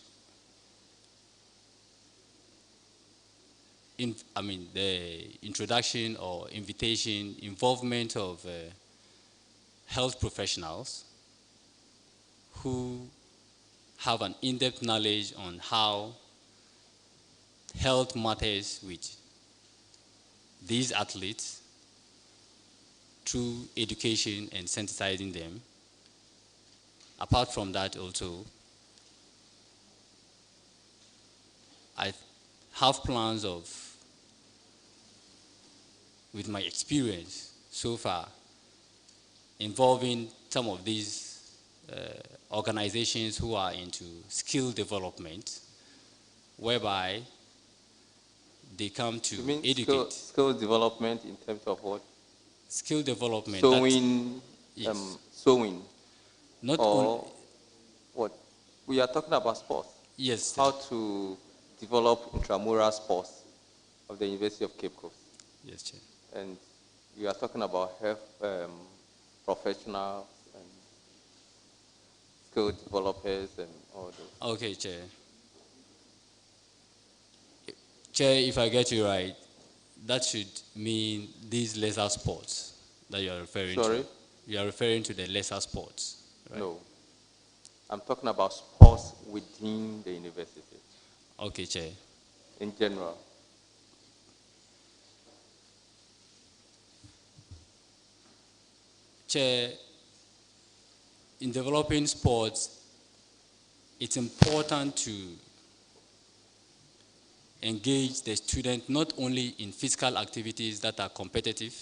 the introduction or involvement of health professionals who have an in-depth knowledge on how health matters with these athletes through education and sensitizing them. Apart from that also, I have plans of, with my experience so far, involving some of these organizations who are into skill development, whereby they come to educate. Skill development in terms of what? Skill development. Sewing, yes. Sewing. Not or only, what? We are talking about sports. Yes. Sir. How to develop intramural sports of the University of Cape Coast. Yes, Chair. And you are talking about health professionals and skill developers and all those. Okay, Chair. Chair, if I get you right, that should mean these lesser sports that you are referring to. Sorry? You are referring to the lesser sports, right? No. I'm talking about sports within the university. Okay, Chair. In general. Chair, in developing sports, it's important to engage the student not only in physical activities that are competitive,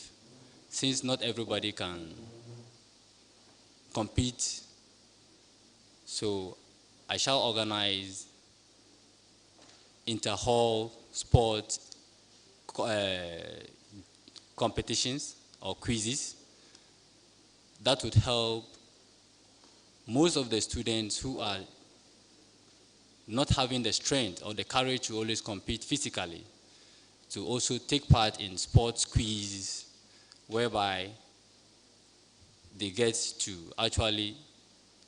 since not everybody can compete. So I shall organize inter-hall sport competitions or quizzes that would help most of the students who are not having the strength or the courage to always compete physically to also take part in sports quizzes whereby they get to actually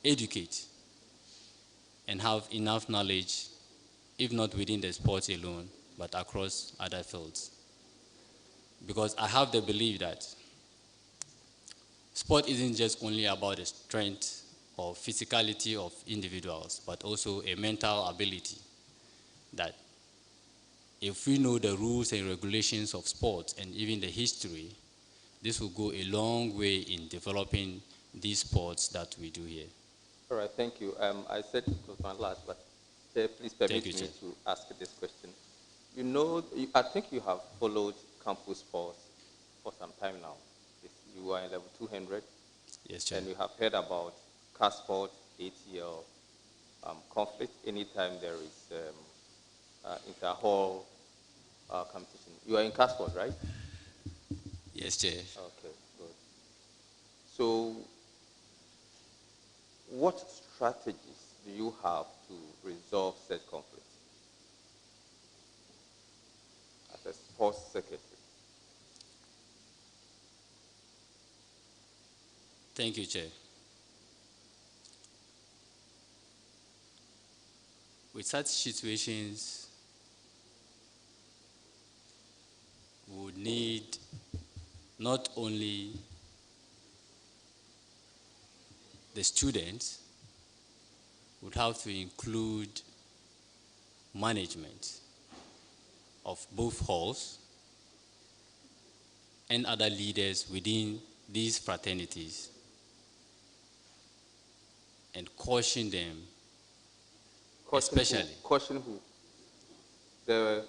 educate and have enough knowledge, if not within the sports alone, but across other fields. Because I have the belief that sport isn't just only about the strength or physicality of individuals, but also a mental ability that if we know the rules and regulations of sports and even the history, this will go a long way in developing these sports that we do here. All right, thank you. I said it was my last, but Chair, please permit you, me Chair. to ask this question. You know, I think you have followed campus sports for some time now. You are in level 200. Yes, Chair. And you have heard about CAS sport, ATL, conflict anytime there is inter-hall competition. You are in CAS sport, right? Yes, Chair. Okay, good. So what strategies do you have to resolve such conflicts as a sports secretary? Thank you, Chair. With such situations, we would need not only the students, would have to include management of both halls and other leaders within these fraternities and caution them, especially. Caution who? The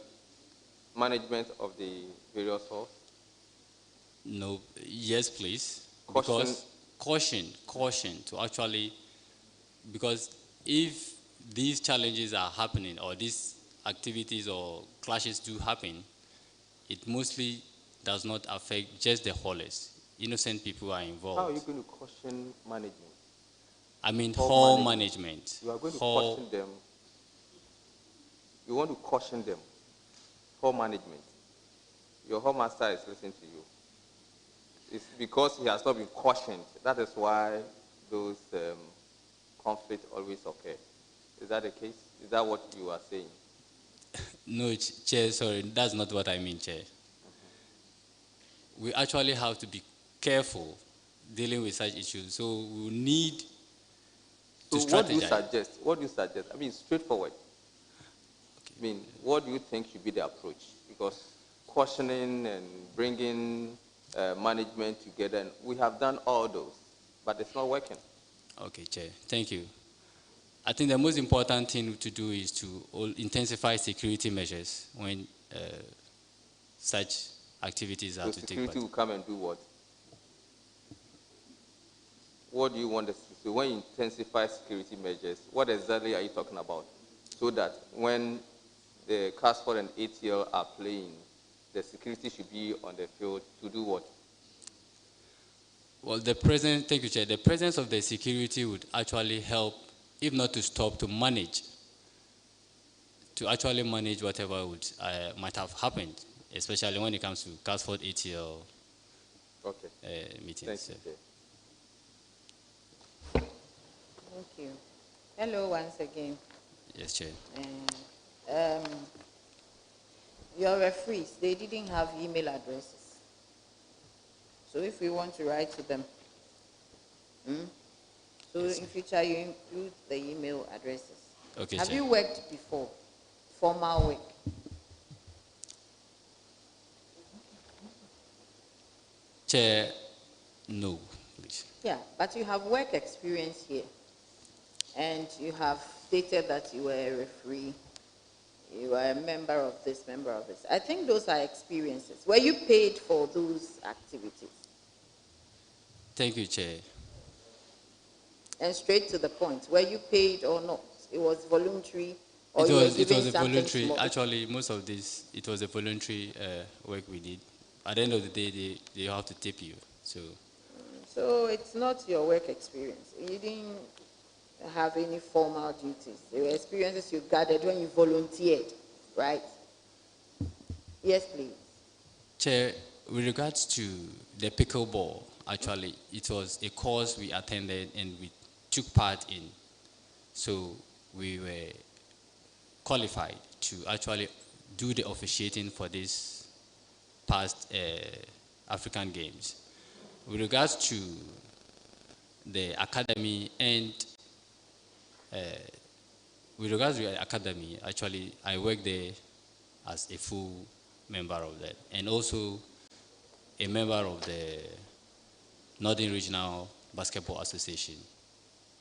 management of the various halls? No, yes, please. Caution. Because caution to actually, because if these challenges are happening or these activities or clashes do happen, it mostly does not affect just the hallers. Innocent people are involved. How are you going to caution management? I mean, hall management. You are going to hall, caution them. You want to caution them. Hall management. Your hall master is listening to you. It's because he has not been cautioned. That is why those conflicts always occur. Is that the case? Is that what you are saying? No, Chair, sorry, that's not what I mean, Chair. We actually have to be careful dealing with such issues. So we need to strategize. What do you suggest? What do you suggest? I mean, straightforward. Okay. I mean, what do you think should be the approach? Because cautioning and bringing management together, and we have done all those, but it's not working. Okay, Chair. Thank you. I think the most important thing to do is to intensify security measures when such activities are to take place. Security will come and do what? What do you want us to do? When you intensify security measures, what exactly are you talking about? So that when the CASPORT and ATL are playing, the security should be on the field to do what? Well, thank you, Chair. The presence of the security would actually help, if not to stop, to manage, to actually manage whatever might have happened, especially when it comes to CASPORT ATL meetings. Thank you. Thank you. Hello once again. Yes, Chair. Your referees, they didn't have email addresses. So if we want to write to them, so yes, in future you include the email addresses. Okay, have Chair. you worked before formal work? Chair, no, please. Yeah, but you have work experience here. And you have stated that you were a referee, you were a member of this, member of this. I think those are experiences. Were you paid for those activities? Thank you, Chair. And straight to the point, were you paid or not? It was voluntary, or It you were was given a something voluntary. small? Actually, most of this it was a voluntary work we did. At the end of the day, they have to tip you. So it's not your work experience. You didn't have any formal duties. They were experiences you gathered when you volunteered, right? Yes, please. Chair, with regards to the pickleball, actually, it was a course we attended and we took part in. So we were qualified to actually do the officiating for this past African Games. With regards to the academy and with regards to the academy, actually, I work there as a full member of that, and also a member of the Northern Regional Basketball Association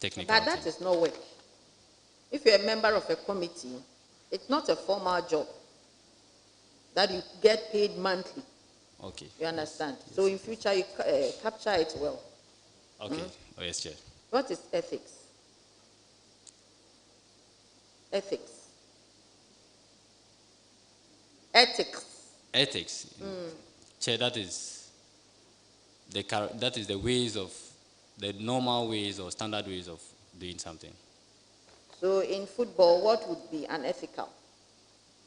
technical But that team. is not work. If you're a member of a committee, it's not a formal job that you get paid monthly. Okay. You understand? Yes. So in future, you capture it well. Okay. Hmm? Oh, yes, Chair. What is ethics? Ethics. Ethics. Ethics. Chair, that is the ways of the normal ways or standard ways of doing something. So in football, what would be unethical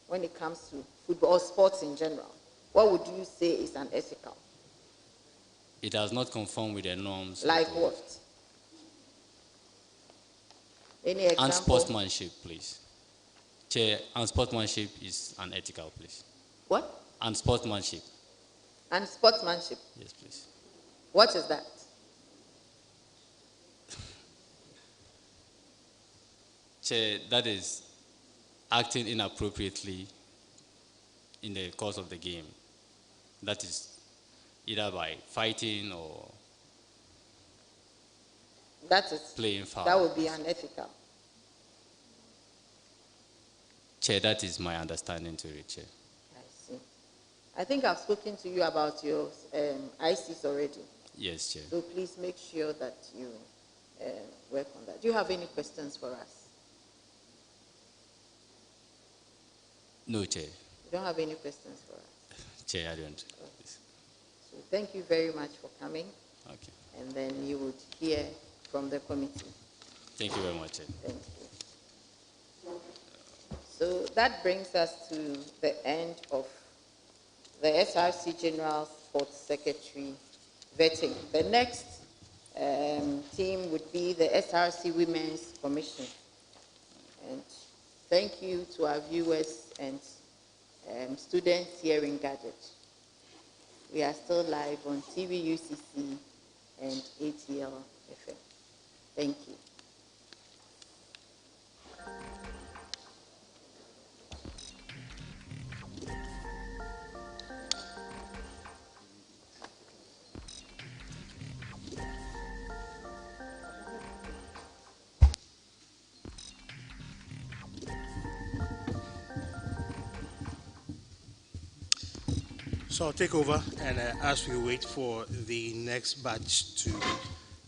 when it comes to football or sports in general? What would you say is unethical? It does not conform with the norms. Like what? Any example? Unsportsmanship, please. Chair, unsportsmanship is unethical, please. What? Unsportsmanship. Unsportsmanship? Yes, please. What is that? Chair, that is acting inappropriately in the course of the game. That is either by fighting or that is playing foul. That would be unethical. Chair, that is my understanding to it, Chair. I see. I think I've spoken to you about your ICs already. Yes, Chair. So please make sure that you work on that. Do you have any questions for us? No, Chair. You don't have any questions for us? Chair, I don't. Okay. So thank you very much for coming. Okay. And then you would hear from the committee. Thank you very much, Chair. Thank you. So that brings us to the end of the SRC General Sports Secretary vetting. The next team would be the SRC Women's Commission. And thank you to our viewers and students here in Gadget. We are still live on Tvucc and ATL FM. Thank you. So I'll take over, and as we wait for the next batch to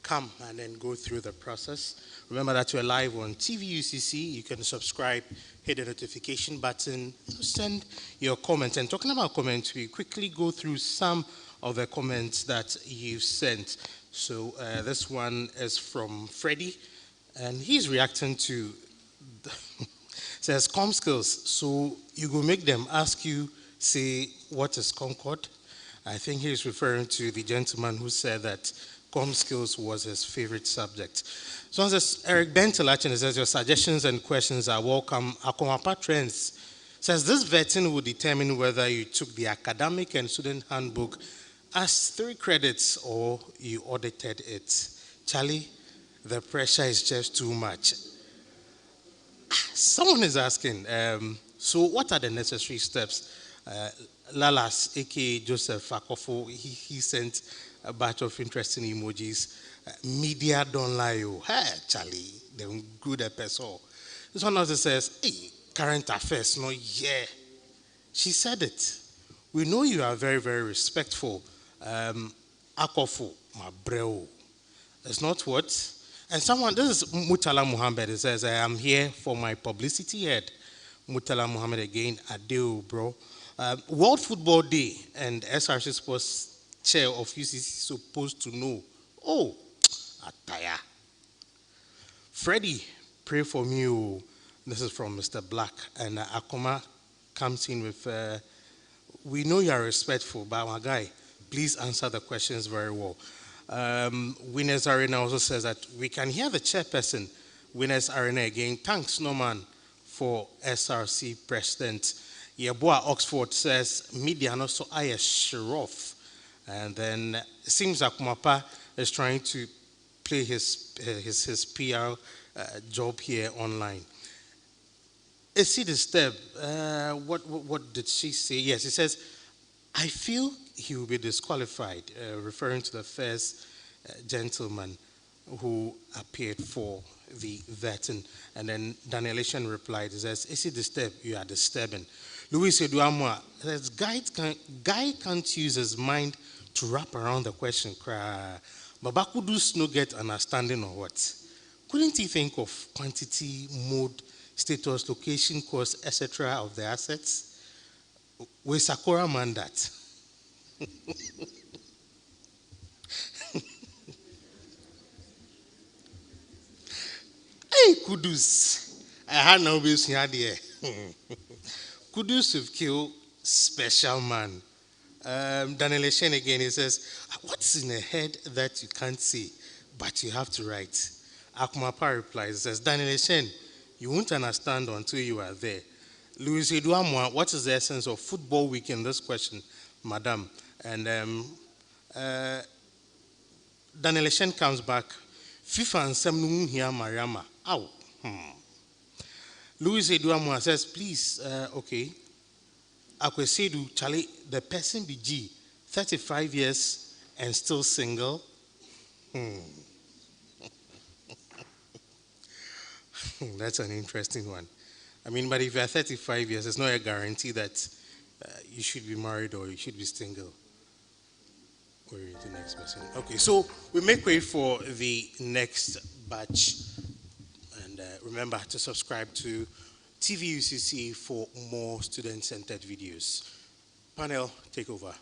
come and then go through the process, remember that you're live on Tvucc. You can subscribe, hit the notification button, send your comments. And talking about comments, we quickly go through some of the comments that you've sent. So this one is from Freddie, and he's reacting to says com skills. So you go make them ask you, say, what is Concord? I think he's referring to the gentleman who said that com skills was his favorite subject. So on this, Eric Bentelachin says, your suggestions and questions are welcome. Akomapa Trends says, this vetting will determine whether you took the academic and student handbook as 3 credits or you audited it. Charlie, the pressure is just too much. Someone is asking, So what are the necessary steps? Lalas, aka Joseph Akofo, he sent a batch of interesting emojis. Media don't lie, oh. Hey, Charlie, they're good at person. This one also says, hey, current affairs, no, yeah. She said it. We know you are very, very respectful. Akofo, my bro. It's not what? And someone, this is Mutala Muhammad, it says, I am here for my publicity head. Mutala Muhammad again, Adeo, bro. World Football Day and SRC Sports Chair of UCC supposed to know. Oh, Ataya. Freddie, pray for me. Oh. This is from Mr. Black. And Akoma comes in with, we know you are respectful, but my guy, please answer the questions very well. Winners Arena also says that we can hear the chairperson, Winners Arena again. Thanks, Norman, for SRC president. Yeboah Oxford says, media not so I Shroff. And then it seems like Kumapa is trying to play his PR job here online. See the step. What did she say? Yes, it says, I feel he will be disqualified, referring to the first gentleman who appeared for the vetting. And then Daniel Eshan replied, he says, is it the step? You are disturbing. Louis Eduamwa says, guy can't use his mind to wrap around the question. Babakudus no get understanding of what? Couldn't he think of quantity, mode, status, location, cost, etc. of the assets? With Sakura man that. Hey, Kudus. I had no business here. Kudus have killed special man. Daniel Eshen again, he says, what's in the head that you can't see, but you have to write? Akumapa replies, he says, Daniel Eshen, you won't understand until you are there. Louis Eduamwa, what is the essence of football week in this question, madam? And Daniel Eshen comes back, FIFA and Semnum here, Mariama. Ow. Louis Eduamwa says, please, okay. Akwesedu, Charlie, the person be G, 35 years and still single. That's an interesting one. I mean, but if you're 35 years, it's not a guarantee that you should be married or you should be single. We're to the next person. Okay, so we make way for the next batch. And remember to subscribe to TV Ucc for more student-centered videos. Panel, take over.